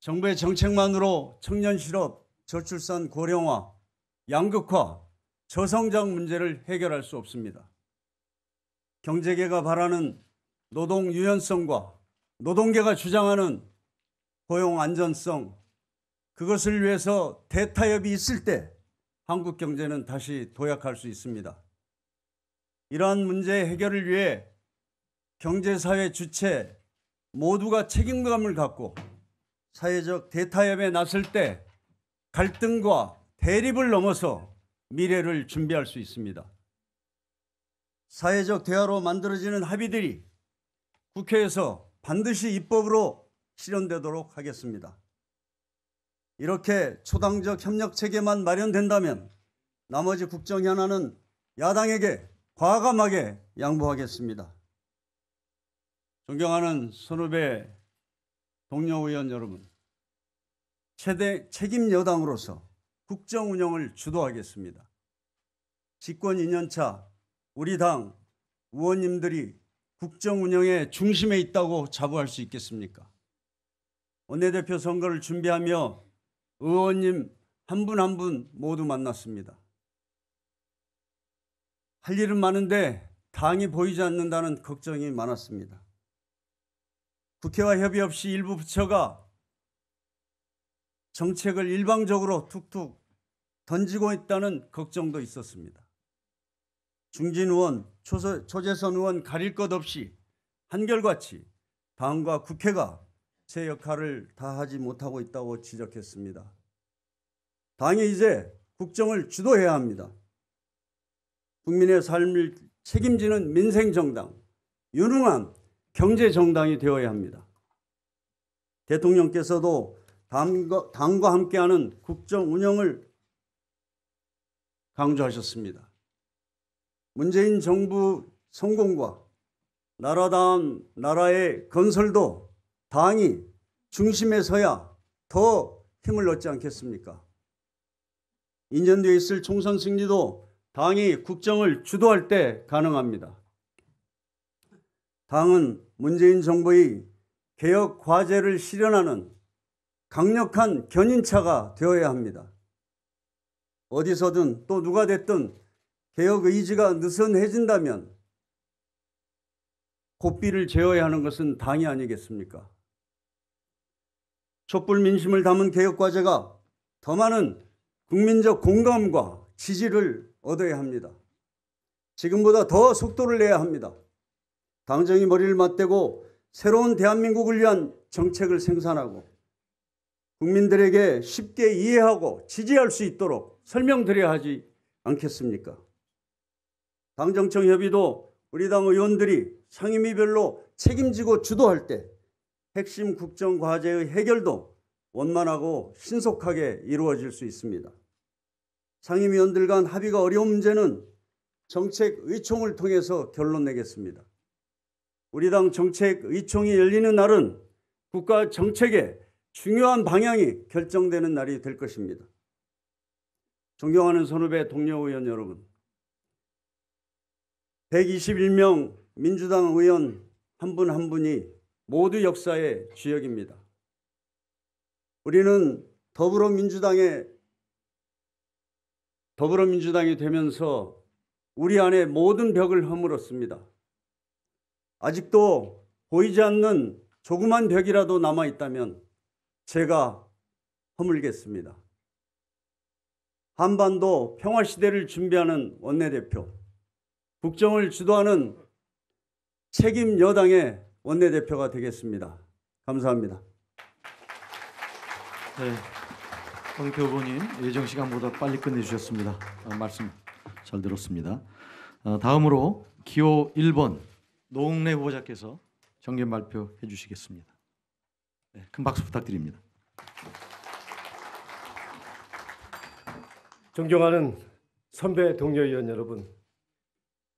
정부의 정책만으로 청년 실업, 저출산 고령화, 양극화, 저성장 문제를 해결할 수 없습니다. 경제계가 바라는 노동 유연성과 노동계가 주장하는 고용 안전성, 그것을 위해서 대타협이 있을 때 한국 경제는 다시 도약할 수 있습니다. 이러한 문제 해결을 위해 경제사회 주체 모두가 책임감을 갖고 사회적 대타협에 나설 때 갈등과 대립을 넘어서 미래를 준비할 수 있습니다. 사회적 대화로 만들어지는 합의들이 국회에서 반드시 입법으로 실현되도록 하겠습니다. 이렇게 초당적 협력 체계만 마련된다면 나머지 국정 현안은 야당에게 과감하게 양보하겠습니다. 존경하는 선후배 동료 의원 여러분, 최대 책임 여당으로서 국정 운영을 주도하겠습니다. 집권 2년차 우리 당 의원님들이 국정 운영의 중심에 있다고 자부할 수 있겠습니까? 원내대표 선거를 준비하며 의원님 한 분 한 분 모두 만났습니다. 할 일은 많은데 당이 보이지 않는다는 걱정이 많았습니다. 국회와 협의 없이 일부 부처가 정책을 일방적으로 툭툭 던지고 있다는 걱정도 있었습니다. 중진 의원, 초재선 의원 가릴 것 없이 한결같이 당과 국회가 제 역할을 다하지 못하고 있다고 지적했습니다. 당이 이제 국정을 주도해야 합니다. 국민의 삶을 책임지는 민생정당, 유능한 경제정당이 되어야 합니다. 대통령께서도 당과 함께하는 국정 운영을 강조하셨습니다. 문재인 정부 성공과 나라다운 나라의 건설도 당이 중심에 서야 더 힘을 얻지 않겠습니까? 2년 뒤에 있을 총선 승리도 당이 국정을 주도할 때 가능합니다. 당은 문재인 정부의 개혁 과제를 실현하는 강력한 견인차가 되어야 합니다. 어디서든 또 누가 됐든 개혁 의지가 느슨해진다면 고삐를 제어해야 하는 것은 당이 아니겠습니까? 촛불 민심을 담은 개혁 과제가 더 많은 국민적 공감과 지지를 얻어야 합니다. 지금보다 더 속도를 내야 합니다. 당정이 머리를 맞대고 새로운 대한민국을 위한 정책을 생산하고 국민들에게 쉽게 이해하고 지지할 수 있도록 설명드려야 하지 않겠습니까? 당정청 협의도 우리 당 의원들이 상임위별로 책임지고 주도할 때 핵심 국정 과제의 해결도 원만하고 신속하게 이루어질 수 있습니다. 상임위원들 간 합의가 어려운 문제는 정책의총을 통해서 결론 내겠습니다. 우리 당 정책의총이 열리는 날은 국가 정책의 중요한 방향이 결정되는 날이 될 것입니다. 존경하는 선후배 동료 의원 여러분, 121명 민주당 의원 한 분 한 분이 모두 역사의 주역입니다. 우리는 더불어민주당이 되면서 우리 안에 모든 벽을 허물었습니다. 아직도 보이지 않는 조그만 벽이라도 남아있다면 제가 허물겠습니다. 한반도 평화시대를 준비하는 원내대표, 국정을 주도하는 책임 여당의 원내대표가 되겠습니다. 감사합니다. 네, 황교 의원님 예정 시간보다 빨리 끝내주셨습니다. 말씀 잘 들었습니다. 다음으로 기호 1번 노웅래 후보자께서 정견 발표해 주시겠습니다. 네, 큰 박수 부탁드립니다. 존경하는 선배 동료 의원 여러분,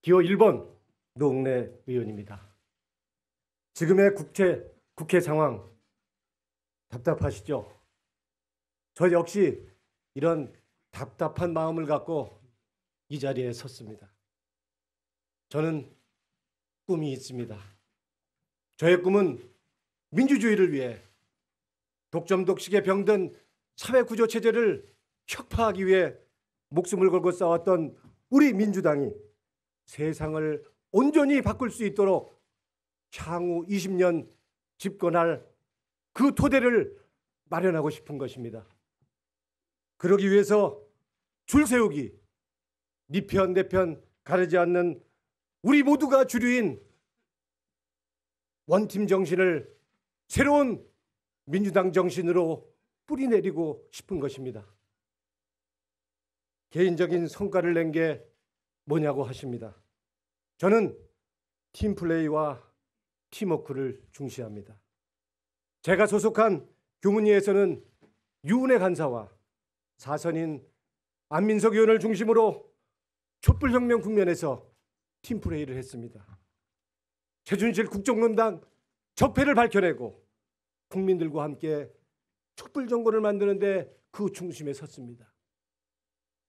기호 1번 노웅래 의원입니다. 지금의 국회 상황 답답하시죠? 저 역시 이런 답답한 마음을 갖고 이 자리에 섰습니다. 저는 꿈이 있습니다. 저의 꿈은 민주주의를 위해 독점독식에 병든 사회구조체제를 혁파하기 위해 목숨을 걸고 싸웠던 우리 민주당이 세상을 온전히 바꿀 수 있도록 향후 20년 집권할 그 토대를 마련하고 싶은 것입니다. 그러기 위해서 줄 세우기, 네 편 내 편 가리지 않는 우리 모두가 주류인 원팀 정신을 새로운 민주당 정신으로 뿌리내리고 싶은 것입니다. 개인적인 성과를 낸 게 뭐냐고 하십니다. 저는 팀플레이와 팀워크를 중시합니다. 제가 소속한 교문위에서는 유은혜 간사와 사선인 안민석 의원을 중심으로 촛불혁명 국면에서 팀플레이를 했습니다. 최준실 국정농단 적폐를 밝혀내고 국민들과 함께 촛불 정권을 만드는 데 그 중심에 섰습니다.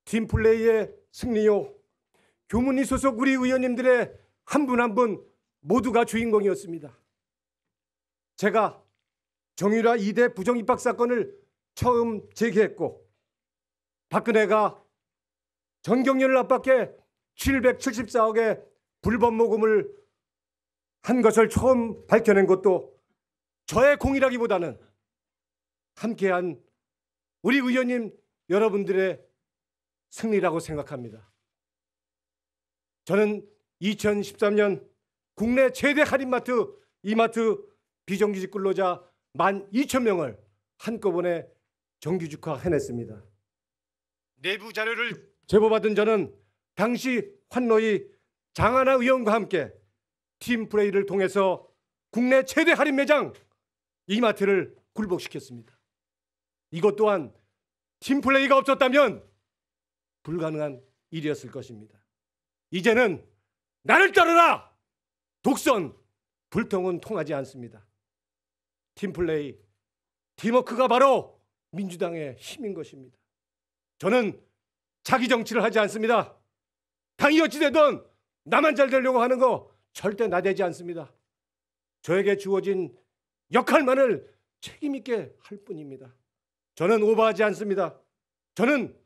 팀플레이의 승리요, 교문위 소속 우리 의원님들의 한 분 한 분 모두가 주인공이었습니다. 제가 정유라 2대 부정입학 사건을 처음 제기했고 박근혜가 전경련을 압박해 774억의 불법 모금을 한 것을 처음 밝혀낸 것도 저의 공이라기보다는 함께한 우리 의원님 여러분들의 승리라고 생각합니다. 저는 2013년 국내 최대 할인마트 이마트 비정규직 근로자 12,000명을 한꺼번에 정규직화해냈습니다. 내부 자료를 제보받은 저는 당시 환노위 장하나 의원과 함께 팀플레이를 통해서 국내 최대 할인 매장 이마트를 굴복시켰습니다. 이것 또한 팀플레이가 없었다면 불가능한 일이었을 것입니다. 이제는 나를 따르라! 독선, 불통은 통하지 않습니다. 팀플레이, 팀워크가 바로 민주당의 힘인 것입니다. 저는 자기 정치를 하지 않습니다. 당이 어찌되든 나만 잘 되려고 하는 거 절대 나대지 않습니다. 저에게 주어진 역할만을 책임 있게 할 뿐입니다. 저는 오버하지 않습니다. 저는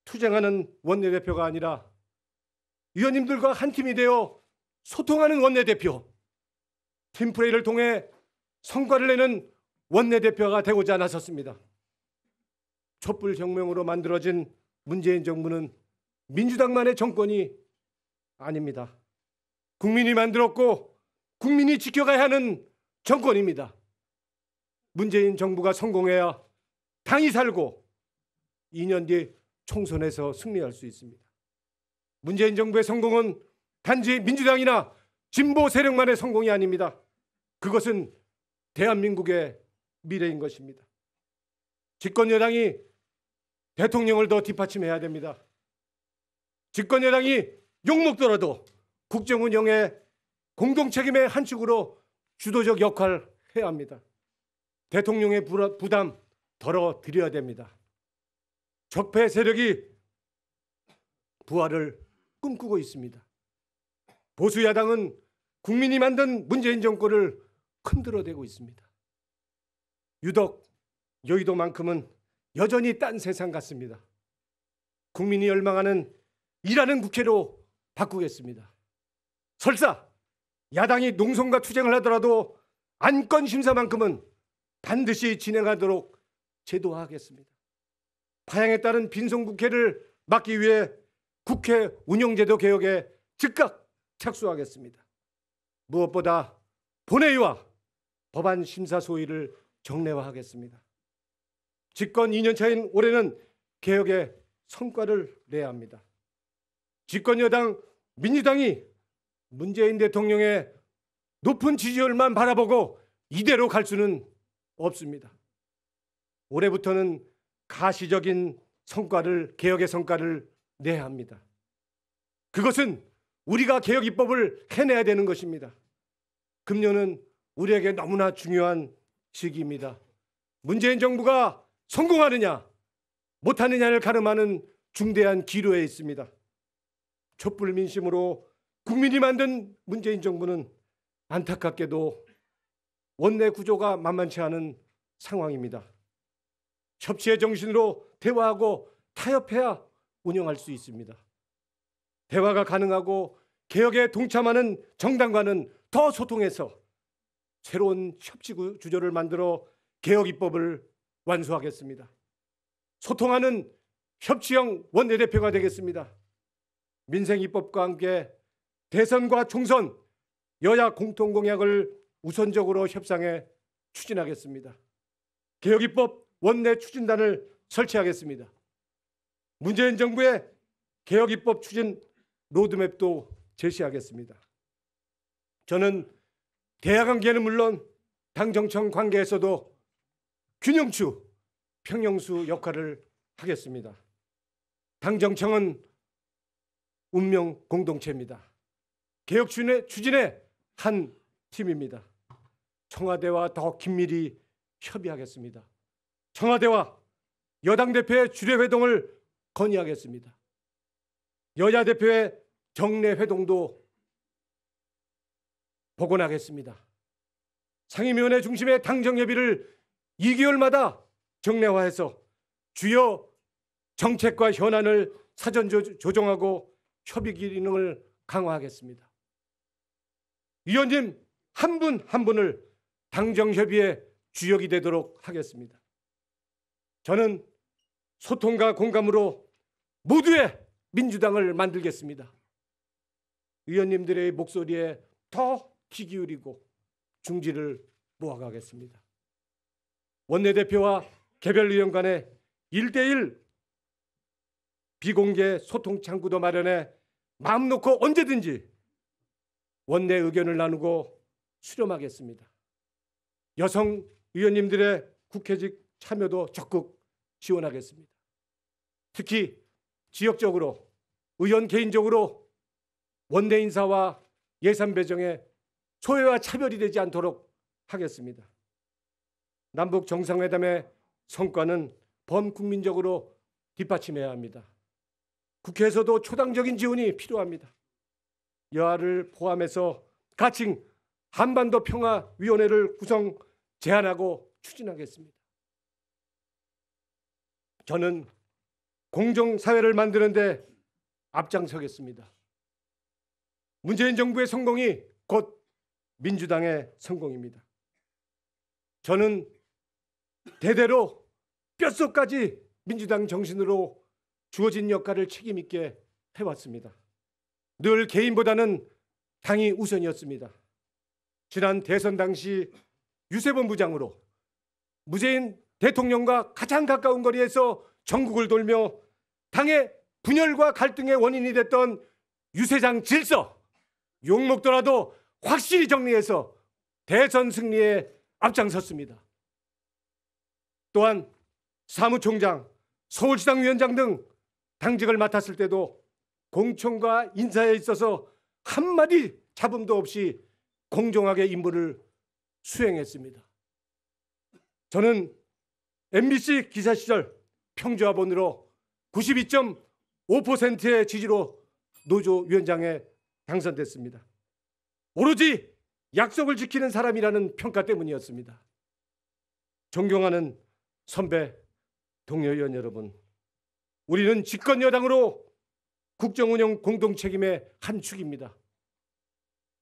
투쟁하는 원내대표가 아니라 위원님들과 한 팀이 되어 소통하는 원내대표, 팀플레이를 통해 성과를 내는 원내대표가 되고자 나섰습니다. 촛불혁명으로 만들어진 문재인 정부는 민주당만의 정권이 아닙니다. 국민이 만들었고 국민이 지켜가야 하는 정권입니다. 문재인 정부가 성공해야 당이 살고 2년 뒤 총선에서 승리할 수 있습니다. 문재인 정부의 성공은 단지 민주당이나 진보 세력만의 성공이 아닙니다. 그것은 대한민국의 미래인 것입니다. 집권 여당이 대통령을 더 뒷받침해야 됩니다. 집권 여당이 욕먹더라도 국정 운영의 공동 책임의 한 축으로 주도적 역할을 해야 합니다. 대통령의 부담 덜어드려야 됩니다. 적폐 세력이 부활을 꿈꾸고 있습니다. 보수 야당은 국민이 만든 문재인 정권을 흔들어대고 있습니다. 유독 여의도만큼은 여전히 딴 세상 같습니다. 국민이 열망하는 일하는 국회로 바꾸겠습니다. 설사 야당이 농성과 투쟁을 하더라도 안건 심사만큼은 반드시 진행하도록 제도화하겠습니다. 파양에 따른 빈손국회를 막기 위해 국회 운영제도 개혁에 즉각 착수하겠습니다. 무엇보다 본회의와 법안 심사 소위를 정례화하겠습니다. 집권 2년 차인 올해는 개혁의 성과를 내야 합니다. 집권 여당 민주당이 문재인 대통령의 높은 지지율만 바라보고 이대로 갈 수는 없습니다. 올해부터는 가시적인 성과를, 개혁의 성과를 내야 합니다. 그것은 우리가 개혁 입법을 해내야 되는 것입니다. 금년은 우리에게 너무나 중요한 시기입니다. 문재인 정부가 성공하느냐 못하느냐를 가름하는 중대한 기로에 있습니다. 촛불 민심으로 국민이 만든 문재인 정부는 안타깝게도 원내 구조가 만만치 않은 상황입니다. 협치의 정신으로 대화하고 타협해야 운영할 수 있습니다. 대화가 가능하고 개혁에 동참하는 정당과는 더 소통해서 새로운 협치 구조를 만들어 개혁 입법을 완수하겠습니다. 소통하는 협치형 원내대표가 되겠습니다. 민생 입법과 함께 대선과 총선 여야 공통 공약을 우선적으로 협상해 추진하겠습니다. 개혁 입법 원내 추진단을 설치하겠습니다. 문재인 정부의 개혁 입법 추진 로드맵도 제시하겠습니다. 저는 대야 관계는 물론 당정청 관계에서도 균형추, 평형수 역할을 하겠습니다. 당정청은 운명 공동체입니다. 개혁 추진의 한 팀입니다. 청와대와 더 긴밀히 협의하겠습니다. 청와대와 여당 대표의 주례 회동을 건의하겠습니다. 여야 대표의 정례 회동도 복원하겠습니다. 상임위원회 중심의 당정협의를 2개월마다 정례화해서 주요 정책과 현안을 사전 조정하고 협의 기능을 강화하겠습니다. 위원님 한 분 한 분을 당정협의의 주역이 되도록 하겠습니다. 저는 소통과 공감으로 모두의 민주당을 만들겠습니다. 의원님들의 목소리에 더 귀 기울이고 중지를 모아가겠습니다. 원내대표와 개별의원 간의 1대1 비공개 소통 창구도 마련해 마음 놓고 언제든지 원내 의견을 나누고 수렴하겠습니다. 여성 의원님들의 국회직 참여도 적극 지원하겠습니다. 특히 지역적으로 의원 개인적으로 원내 인사와 예산 배정에 소외와 차별이 되지 않도록 하겠습니다. 남북 정상회담의 성과는 범국민적으로 뒷받침해야 합니다. 국회에서도 초당적인 지원이 필요합니다. 여야를 포함해서 가칭 한반도 평화위원회를 구성 제안하고 추진하겠습니다. 저는 공정사회를 만드는 데 앞장서겠습니다. 문재인 정부의 성공이 곧 민주당의 성공입니다. 저는 대대로 뼛속까지 민주당 정신으로 주어진 역할을 책임 있게 해왔습니다. 늘 개인보다는 당이 우선이었습니다. 지난 대선 당시 유세본 부장으로 문재인 대통령과 가장 가까운 거리에서 전국을 돌며 당의 분열과 갈등의 원인이 됐던 유세장 질서, 욕먹더라도 확실히 정리해서 대선 승리에 앞장섰습니다. 또한 사무총장, 서울시당 위원장 등 당직을 맡았을 때도 공천과 인사에 있어서 한마디 잡음도 없이 공정하게 임무를 수행했습니다. 저는 MBC 기자 시절 평조합원으로 92.5%의 지지로 노조위원장에 당선됐습니다. 오로지 약속을 지키는 사람이라는 평가 때문이었습니다. 존경하는 선배 동료위원 여러분, 우리는 집권여당으로 국정운영 공동책임의 한 축입니다.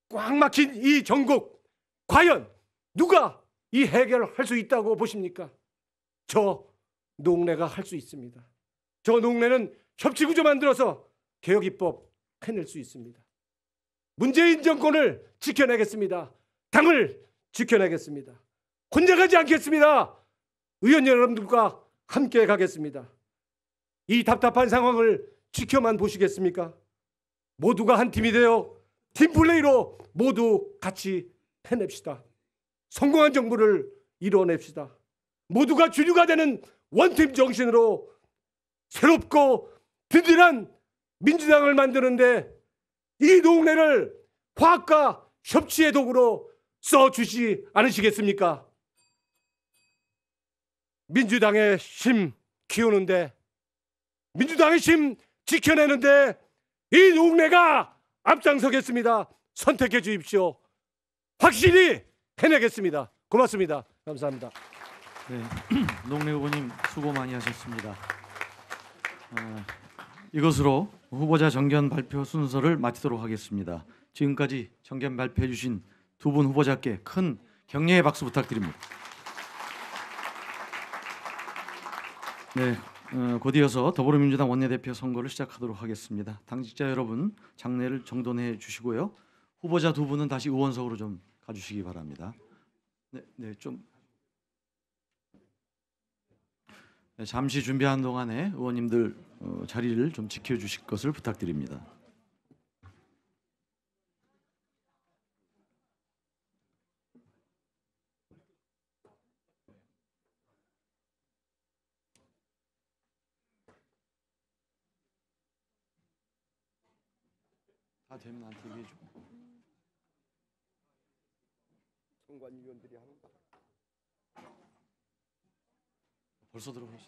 꽉 막힌 이 전국, 과연 누가 이 해결할 수 있다고 보십니까? 저 농래가 할 수 있습니다. 저 농래는 협치구조 만들어서 개혁입법 해낼 수 있습니다. 문재인 정권을 지켜내겠습니다. 당을 지켜내겠습니다. 혼자 가지 않겠습니다. 의원 여러분들과 함께 가겠습니다. 이 답답한 상황을 지켜만 보시겠습니까? 모두가 한 팀이 되어 팀플레이로 모두 같이 해냅시다. 성공한 정부를 이뤄냅시다. 모두가 주류가 되는 원팀 정신으로 새롭고 든든한 민주당을 만드는데 이 농래를 화합과 협치의 도구로 써주시 않으시겠습니까? 민주당의 힘 키우는데, 민주당의 힘 지켜내는데 이 농래가 앞장서겠습니다. 선택해 주십시오. 확실히 해내겠습니다. 고맙습니다. 감사합니다. 네, 농래 후보님 수고 많이 하셨습니다. 이것으로 후보자 정견 발표 순서를 마치도록 하겠습니다. 지금까지 정견 발표해 주신 두 분 후보자께 큰 격려의 박수 부탁드립니다. 네, 곧 이어서 더불어민주당 원내대표 선거를 시작하도록 하겠습니다. 당직자 여러분 장례를 정돈해 주시고요. 후보자 두 분은 다시 의원석으로 좀 가주시기 바랍니다. 네, 잠시 준비하는 동안에 의원님들 자리를 좀 지켜주실 것을 부탁드립니다. 다 되면 나한테 얘기해 줘. 선관위원들이 하는 거. 벌써 들어오시.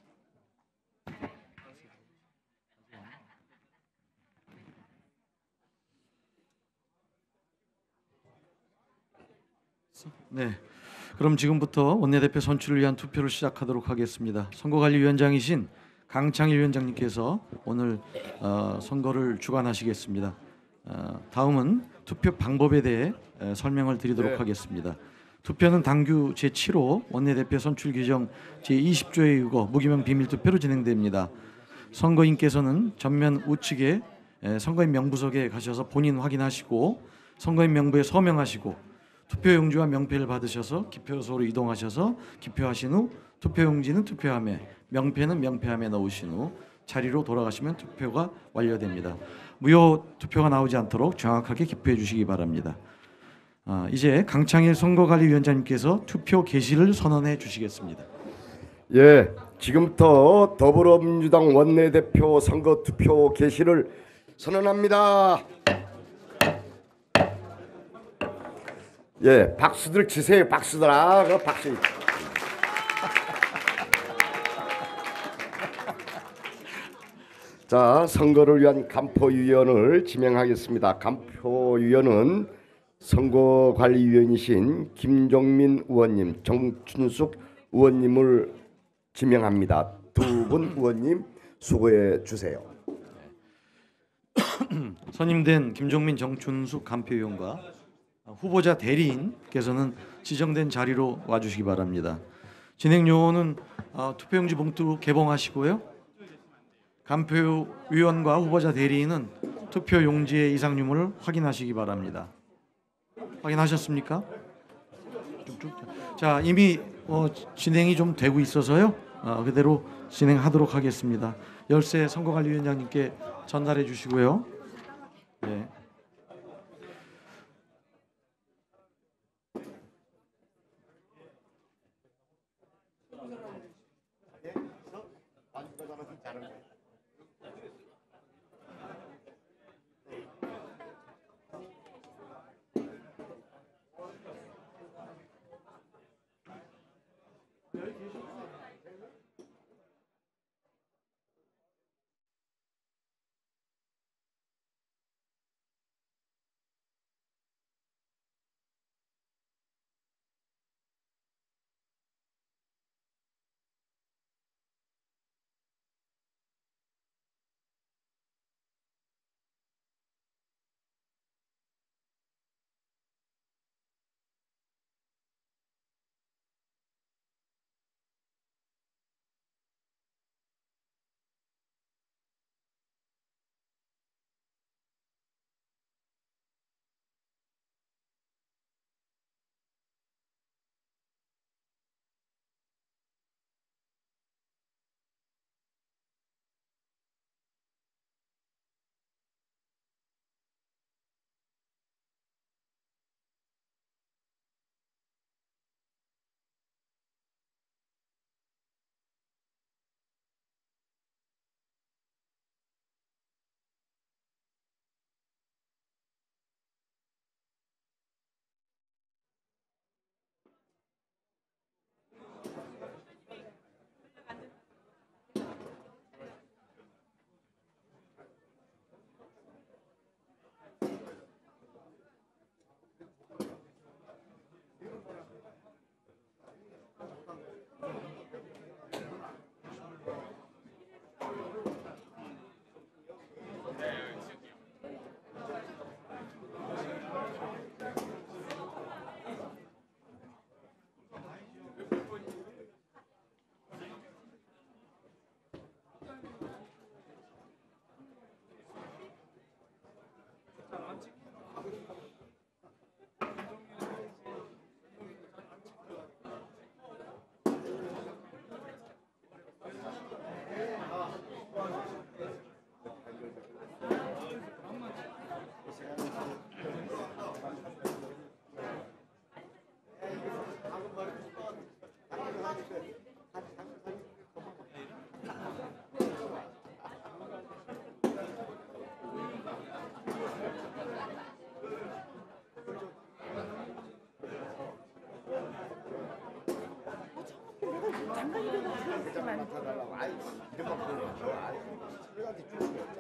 네. 그럼 지금부터 원내대표 선출을 위한 투표를 시작하도록 하겠습니다. 선거관리위원장이신 강창일 위원장님께서 오늘 선거를 주관하시겠습니다. 다음은 투표 방법에 대해 설명을 드리도록 하겠습니다. 투표는 당규 제7호 원내대표 선출 규정 제20조에 의거 무기명 비밀투표로 진행됩니다. 선거인께서는 전면 우측에 선거인 명부석에 가셔서 본인 확인하시고 선거인 명부에 서명하시고 투표용지와 명패를 받으셔서 기표소로 이동하셔서 기표하신 후 투표용지는 투표함에 명패는 명패함에 넣으신 후 자리로 돌아가시면 투표가 완료됩니다. 무효 투표가 나오지 않도록 정확하게 기표해 주시기 바랍니다. 이제 강창일 선거관리위원장님께서 투표 개시를 선언해 주시겠습니다. 예, 지금부터 더불어민주당 원내대표 선거 투표 개시를 선언합니다. 예, 박수들 치세요. 박수들. 그 박수. 자, 선거를 위한 간포위원을 지명하겠습니다. 간포위원은 선거관리위원이신 김종민 의원님, 정춘숙 의원님을 지명합니다. 두 분 의원님 수고해 주세요. 선임된 김종민, 정춘숙 간표위원과 후보자 대리인께서는 지정된 자리로 와주시기 바랍니다. 진행 요원은 투표용지 봉투 개봉하시고요. 간표위원과 후보자 대리인은 투표용지의 이상 유무를 확인하시기 바랍니다. 확인하셨습니까? 자, 이미 진행이 좀 되고 있어서요. 그대로 진행하도록 하겠습니다. 열세 선거관리위원장님께 전달해 주시고요. 네.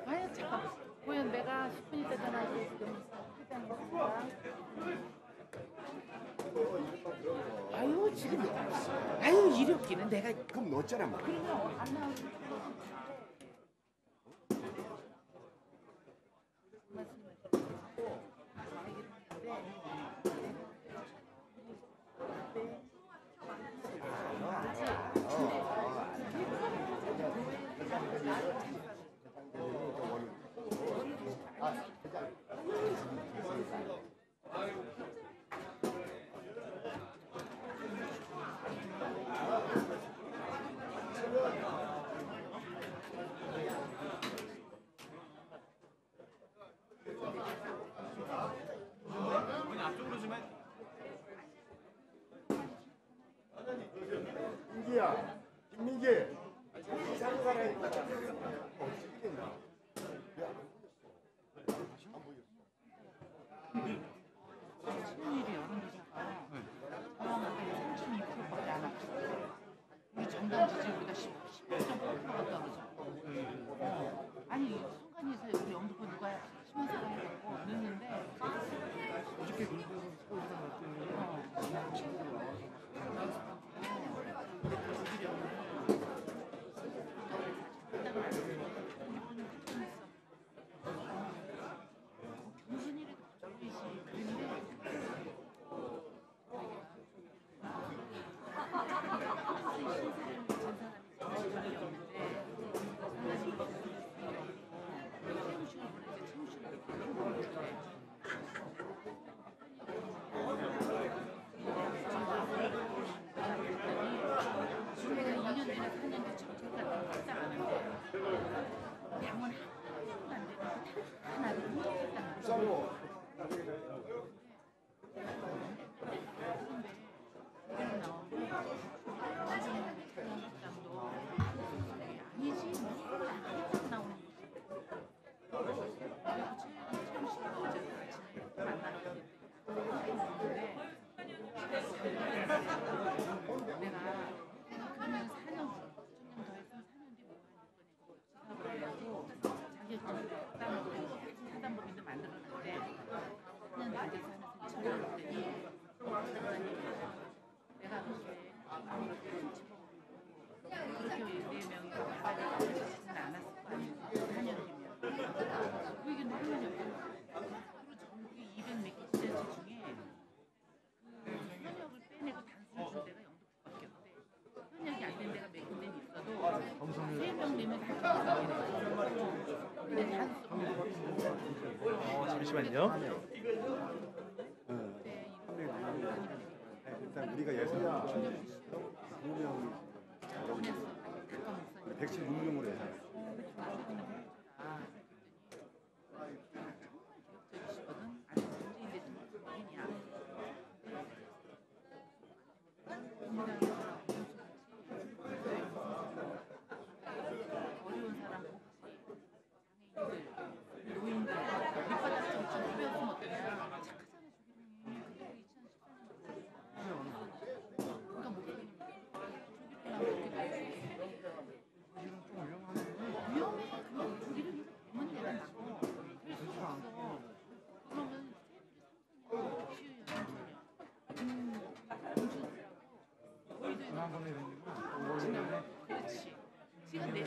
아유 잠깐 보현 내가 10분 있다 전화해서 지금 회장님 아유 이리 없기는 내가 그럼 넣었잖아 뭐. 그러면 안 나오지. 민기야, 김민기. 이상한 사람이 어떻게 됐나? 친일이 여론조사가 저항한테 32%밖에 안 왔어. 우리 정당 지지율보다 10.8%가 떨어졌고. 아니 순간에서 우리 영등포 누가 신문 사람이 갖고 넣는데 어저께 그래서 서울에서 났더니 친구들 나와서 경순이라도 보이지. 그런데 내가 2년 내내 4년 뒤 정책 같은 거 싹 안 하는데 병원 안 되고 다 나도 힘들었단 말이야. 아니지 무슨 안 나오는 거지. 그리고 최영 씨가 어제 아침에 만나러 갔는데 내가 그러면 4년 후, 9년 더 했으면 4년 뒤 뭐 하니 거냐고 자격증 따놓고 사단법인도 만들었는데 4년 단계에서 하는 소리 했더니 내가 그렇게 아무렇게 집어먹고 그렇게 4명이 가가지고 하지는 않았을 거 아니에요. 4년 뒤면 그 얘기는 하면요. 그리고 전국에 200몇 개 지자체 중에 그 현역을 빼내고 단수를 준 데가 영등포밖에 없대. 현역이 안 된 데가 몇 군데는 있어도 3명 내면 다 정상이래. 근데 단수 잠시만요. 일단 우리가 예산을 2명이 116명으로 예산을. 어려운 사람 복지, 장애인들, 노인들, 밑바닥 정치 배웠으면 어떠냐. 착하잖아 조기룡이. 근데 2014년도에 누가 못 되겠냐. 조기룡이 좀 위험하네. 위험해. 그럼 조기룡이 되면 되는다고. 그럴 수가 없어. 그러면 새누리 삼성이 지난번에 ven 그렇지. 지금 내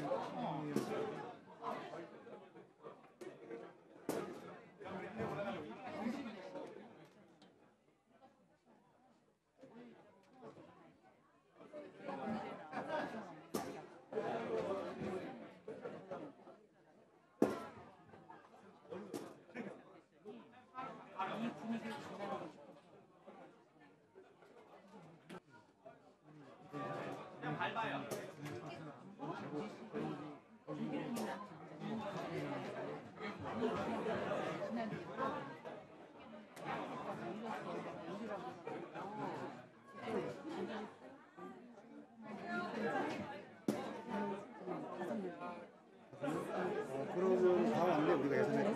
이 분위기를 전달하고 싶어서. 그냥 밟아요. 그러면 다음 안내 우리가 예산을.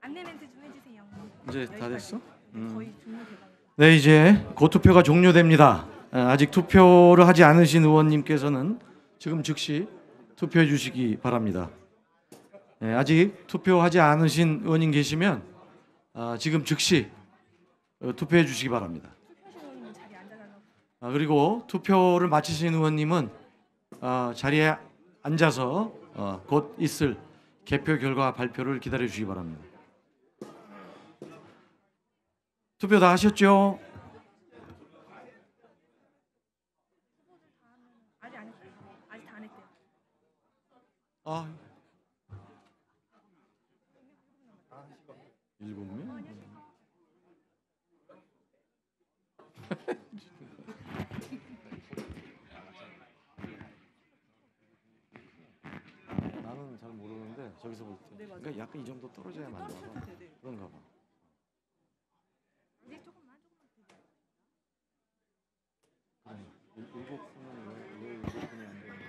안내 멘트 좀 해주세요. 이제 다 됐어? 거의 종료돼가요. 네, 이제 곧 투표가 종료됩니다. 아직 투표를 하지 않으신 의원님께서는 지금 즉시 투표해 주시기 바랍니다. 아직 투표하지 않으신 의원님 계시면 지금 즉시 투표해 주시기 바랍니다. 투표하시는 자리에 앉아달라고. 그리고 투표를 마치신 의원님은 자리에 앉아서 곧 있을 개표 결과 발표를 기다려 주시기 바랍니다. 투표 다 하셨죠? 아직 안 했어요. 아직 다 안 했대요. 아, 7명? 나는 잘 모르는데 저기서 볼 때, 그러니까 약간 이 정도 떨어져야 맞나 봐. 그런가 봐. 이제 조금만. 7분은 왜 7분이 안 되는 거야?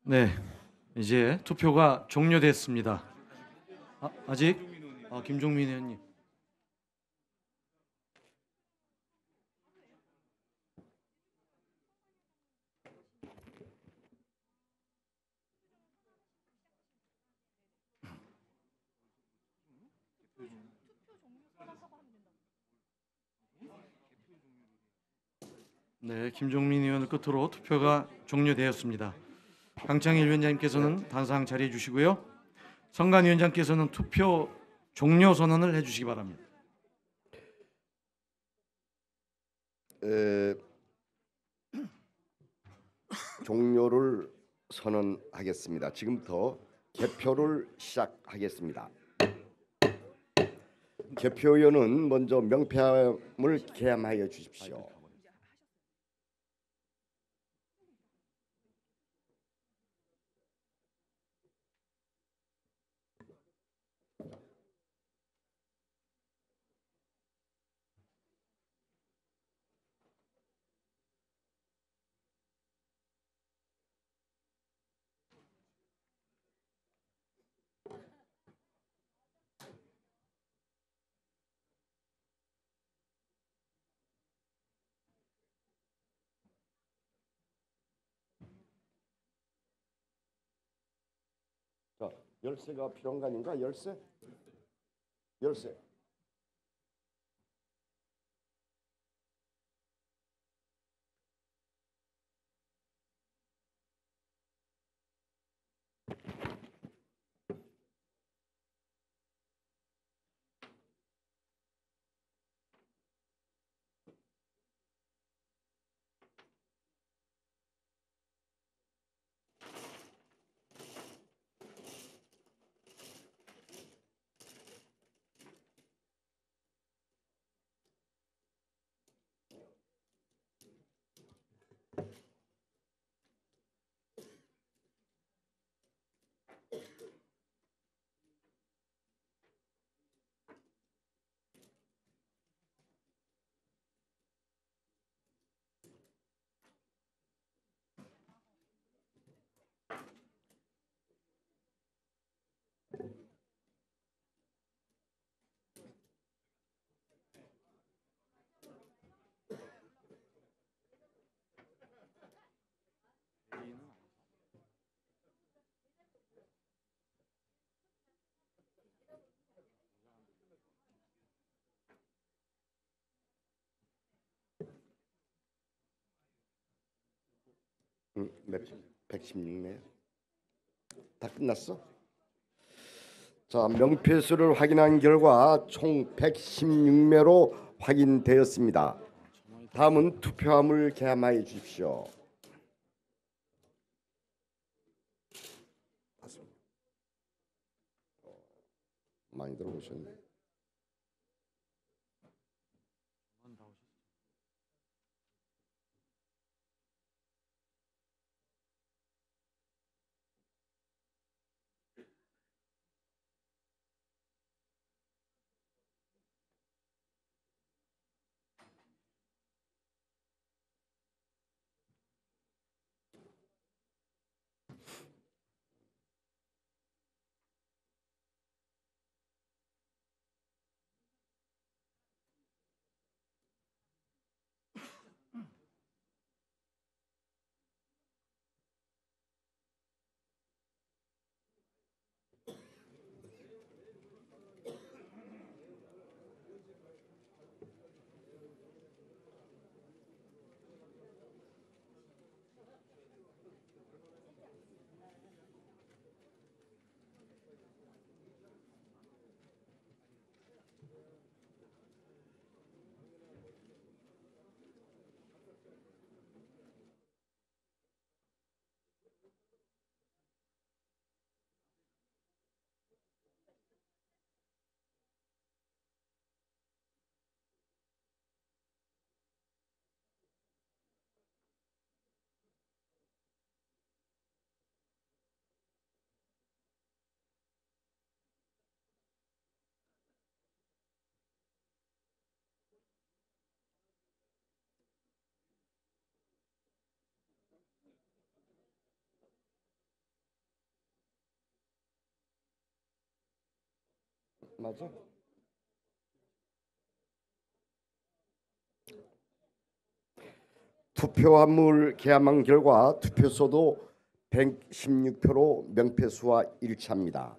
네, 이제 투표가 종료됐습니다. 아직 김종민 의원님. 네, 김종민 의원을 끝으로 투표가 종료되었습니다. 강창일 위원장님께서는 단상 자리해 주시고요. 성관 위원장께서는 투표 종료 선언을 해주시기 바랍니다. 종료를 선언하겠습니다. 지금부터 개표를 시작하겠습니다. 개표위원은 먼저 명패함을 개함하여 주십시오. 자, 열쇠가 필요한 거 아닌가? 열쇠? 열쇠. 몇 116네. 다 끝났어? 자, 명패수를 확인한 결과 총 116매로 확인되었습니다. 다음은 투표함을 개함하여 주십시오. 많이 들어오셨네. 맞아? 투표함을 개함한 결과 투표소도 116표로 명패수와 일치합니다.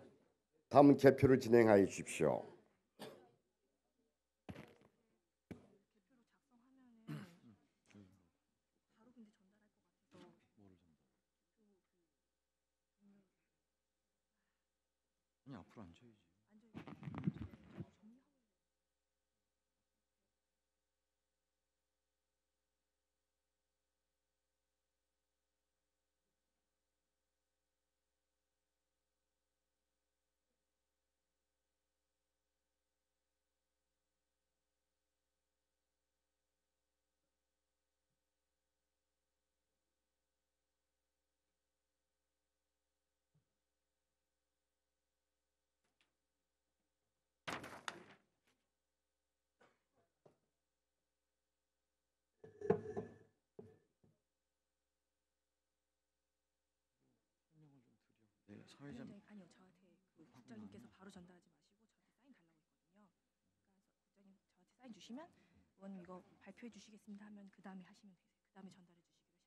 다음은 개표를 진행하여 주십시오. 아니, 앞으로 앉아야지. 네, 사회자 아니요, 저한테 그 국장님께서 바로 전달하지 마시고 저한테 사인 달라고 했거든요. 그래서 국장님 저한테 사인 주시면 의원님 이거 발표해 주시겠습니다 하면 그 다음에 하시면 되세요. 그 다음에 전달해 주시기로 하셨어요.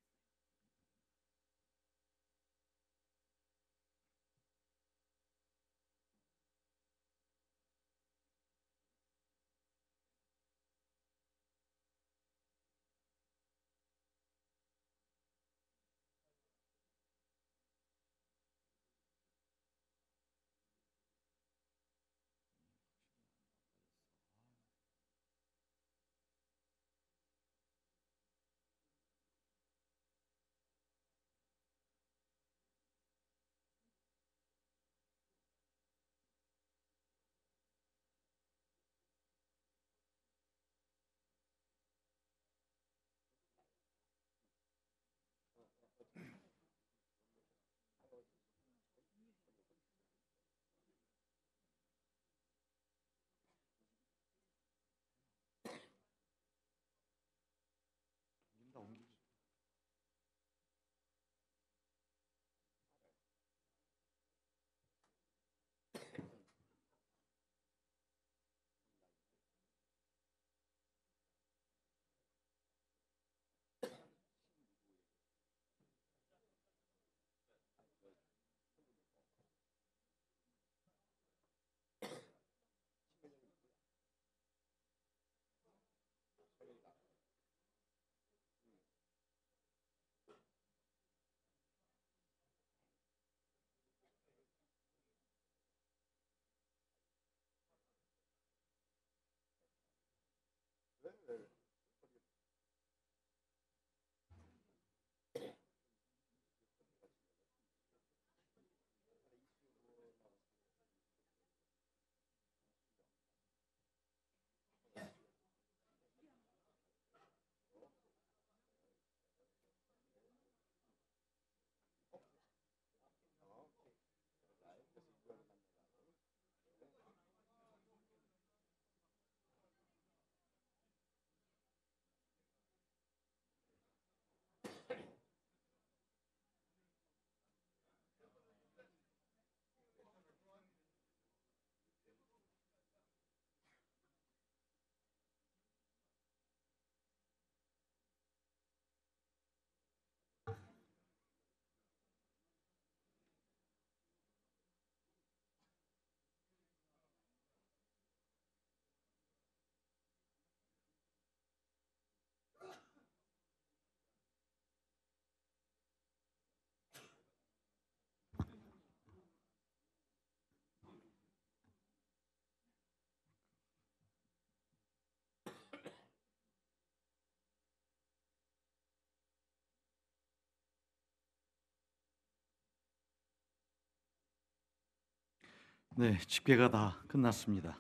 네, 집계가 다 끝났습니다.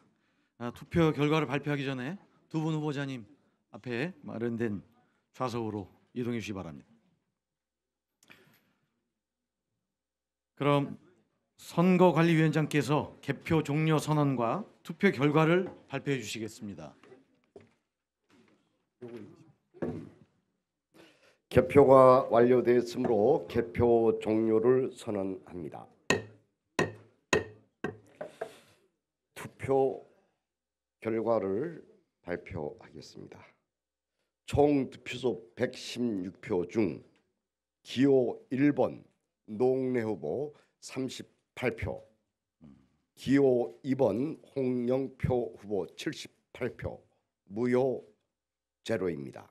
투표 결과를 발표하기 전에 두 분 후보자님 앞에 마련된 좌석으로 이동해 주시기 바랍니다. 그럼 선거관리위원장께서 개표 종료 선언과 투표 결과를 발표해 주시겠습니다. 개표가 완료되었으므로 개표 종료를 선언합니다. 투표 결과를 발표하겠습니다. 총 득표소 116표 중 기호 1번 노웅래 후보 38표, 기호 2번 홍영표 후보 78표, 무효 제로입니다.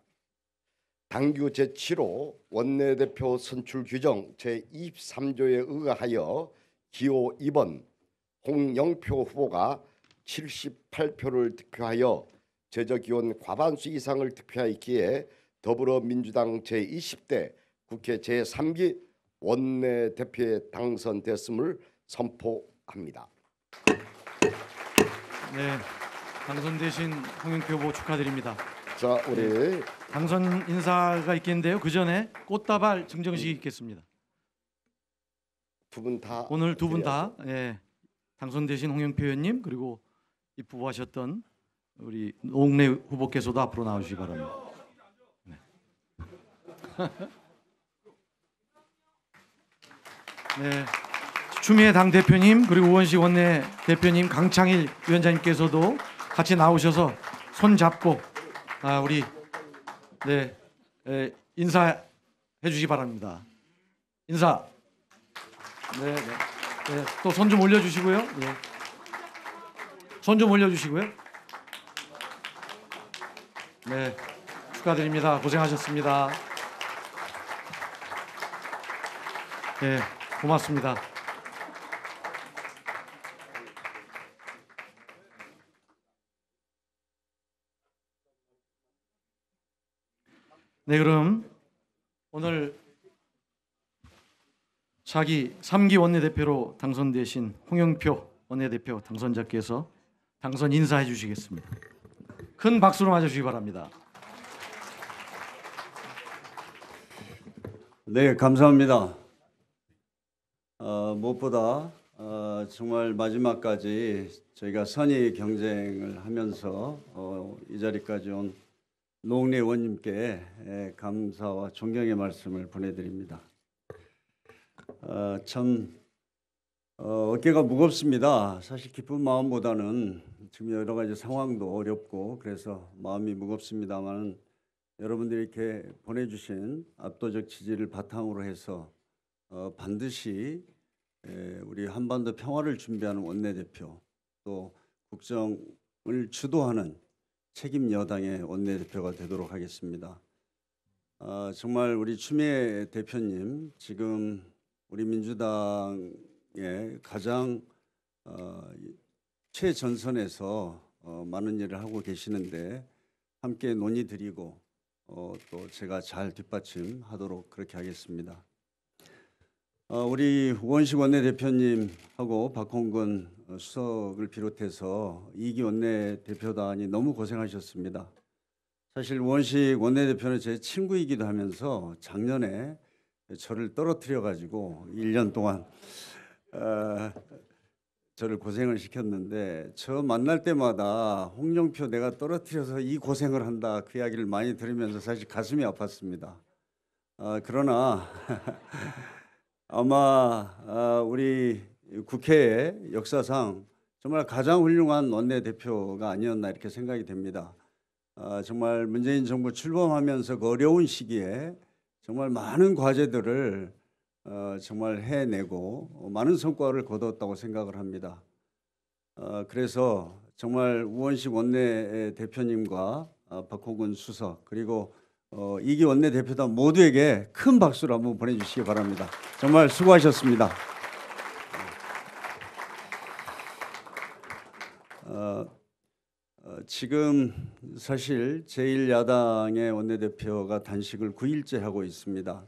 당규 제7호 원내대표 선출 규정 제23조에 의하여 기호 2번 홍영표 후보가 78표를 득표하여 제적기원 과반수 이상을 득표하였기에 더불어민주당 제20대 국회 제3기 원내대표에 당선됐음을 선포합니다. 네, 당선되신 홍영표 후보 축하드립니다. 자, 우리 당선 인사가 있겠는데요. 그 전에 꽃다발 증정식이 있겠습니다. 두 분 다 오늘 두 분 다 당선되신 홍영표 의원님 그리고 입후보하셨던 우리 노웅래 후보께서도 앞으로 나오시기 바랍니다. 네. 네, 추미애 당 대표님 그리고 우원식 원내 대표님 강창일 위원장님께서도 같이 나오셔서 손 잡고 우리 인사해 주시기 바랍니다. 인사. 네. 또 손 좀 올려주시고요. 손 좀 올려주시고요. 네, 축하드립니다. 고생하셨습니다. 네, 고맙습니다. 네, 그럼 오늘 차기 3기 원내대표로 당선되신 홍영표 원내대표 당선자께서 당선 인사해 주시겠습니다. 큰 박수로 맞아주시기 바랍니다. 네, 감사합니다. 무엇보다 정말 마지막까지 저희가 선의 경쟁을 하면서 이 자리까지 온 노웅래 의원님께 감사와 존경의 말씀을 보내드립니다. 참 어깨가 무겁습니다. 사실 기쁜 마음보다는 지금 여러 가지 상황도 어렵고 그래서 마음이 무겁습니다만 여러분들이 이렇게 보내주신 압도적 지지를 바탕으로 해서 반드시 우리 한반도 평화를 준비하는 원내대표 또 국정을 주도하는 책임 여당의 원내대표가 되도록 하겠습니다. 정말 우리 추미애 대표님 지금 우리 민주당의 가장 최전선에서 많은 일을 하고 계시는데 함께 논의드리고 또 제가 잘 뒷받침하도록 그렇게 하겠습니다. 우리 우원식 원내대표님하고 박홍근 수석을 비롯해서 2기 원내대표단이 너무 고생하셨습니다. 사실 우원식 원내대표는 제 친구이기도 하면서 작년에 저를 떨어뜨려 가지고 1년 동안 저를 고생을 시켰는데 저 만날 때마다 홍영표 내가 떨어뜨려서 이 고생을 한다 그 이야기를 많이 들으면서 사실 가슴이 아팠습니다. 그러나 아마 우리 국회의 역사상 정말 가장 훌륭한 원내대표가 아니었나 이렇게 생각이 됩니다. 정말 문재인 정부 출범하면서 그 어려운 시기에 정말 많은 과제들을 정말 해내고 많은 성과를 거뒀다고 생각을 합니다. 그래서 정말 우원식 원내대표님과 박홍근 수석 그리고 2기 원내대표단 모두에게 큰 박수를 한번 보내주시기 바랍니다. 정말 수고하셨습니다. 지금 사실 제1야당의 원내대표가 단식을 9일째 하고 있습니다.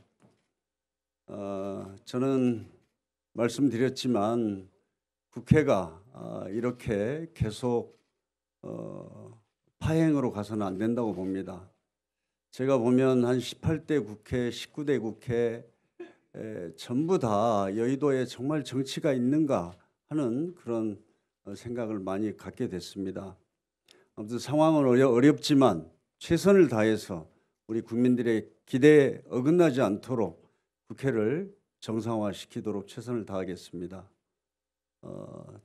저는 말씀드렸지만 국회가 이렇게 계속 파행으로 가서는 안 된다고 봅니다. 제가 보면 한 18대 국회, 19대 국회 전부 다 여의도에 정말 정치가 있는가 하는 그런 생각을 많이 갖게 됐습니다. 아무튼 상황은 어렵지만 최선을 다해서 우리 국민들의 기대에 어긋나지 않도록 국회를 정상화시키도록 최선을 다하겠습니다.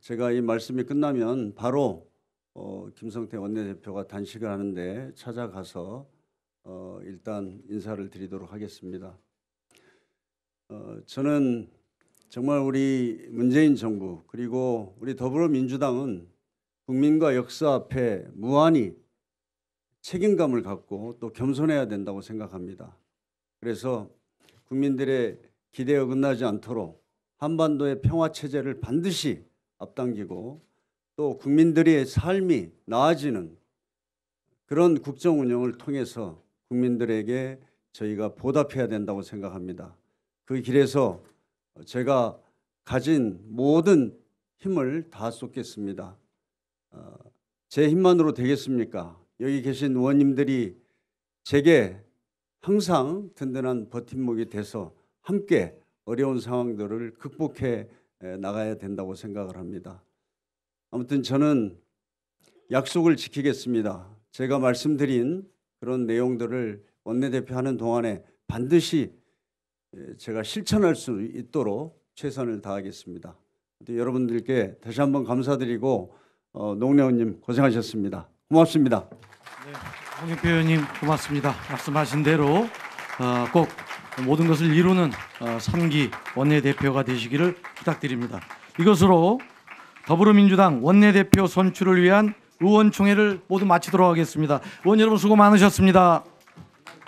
제가 이 말씀이 끝나면 바로 김성태 원내대표가 단식을 하는데 찾아가서 일단 인사를 드리도록 하겠습니다. 저는 정말 우리 문재인 정부 그리고 우리 더불어민주당은 국민과 역사 앞에 무한히 책임감을 갖고 또 겸손해야 된다고 생각합니다. 그래서 국민들의 기대에 어긋나지 않도록 한반도의 평화 체제를 반드시 앞당기고 또 국민들의 삶이 나아지는 그런 국정 운영을 통해서 국민들에게 저희가 보답해야 된다고 생각합니다. 그 길에서 제가 가진 모든 힘을 다 쏟겠습니다. 제 힘만으로 되겠습니까? 여기 계신 의원님들이 제게 항상 든든한 버팀목이 돼서 함께 어려운 상황들을 극복해 나가야 된다고 생각을 합니다. 아무튼 저는 약속을 지키겠습니다. 제가 말씀드린 그런 내용들을 원내대표 하는 동안에 반드시 제가 실천할 수 있도록 최선을 다하겠습니다. 여러분들께 다시 한번 감사드리고 노웅래 의원님 고생하셨습니다. 고맙습니다. 네, 홍익표 의원님 고맙습니다. 말씀하신 대로 꼭 모든 것을 이루는 3기 원내대표가 되시기를 부탁드립니다. 이것으로 더불어민주당 원내대표 선출을 위한 의원총회를 모두 마치도록 하겠습니다. 의원 여러분 수고 많으셨습니다.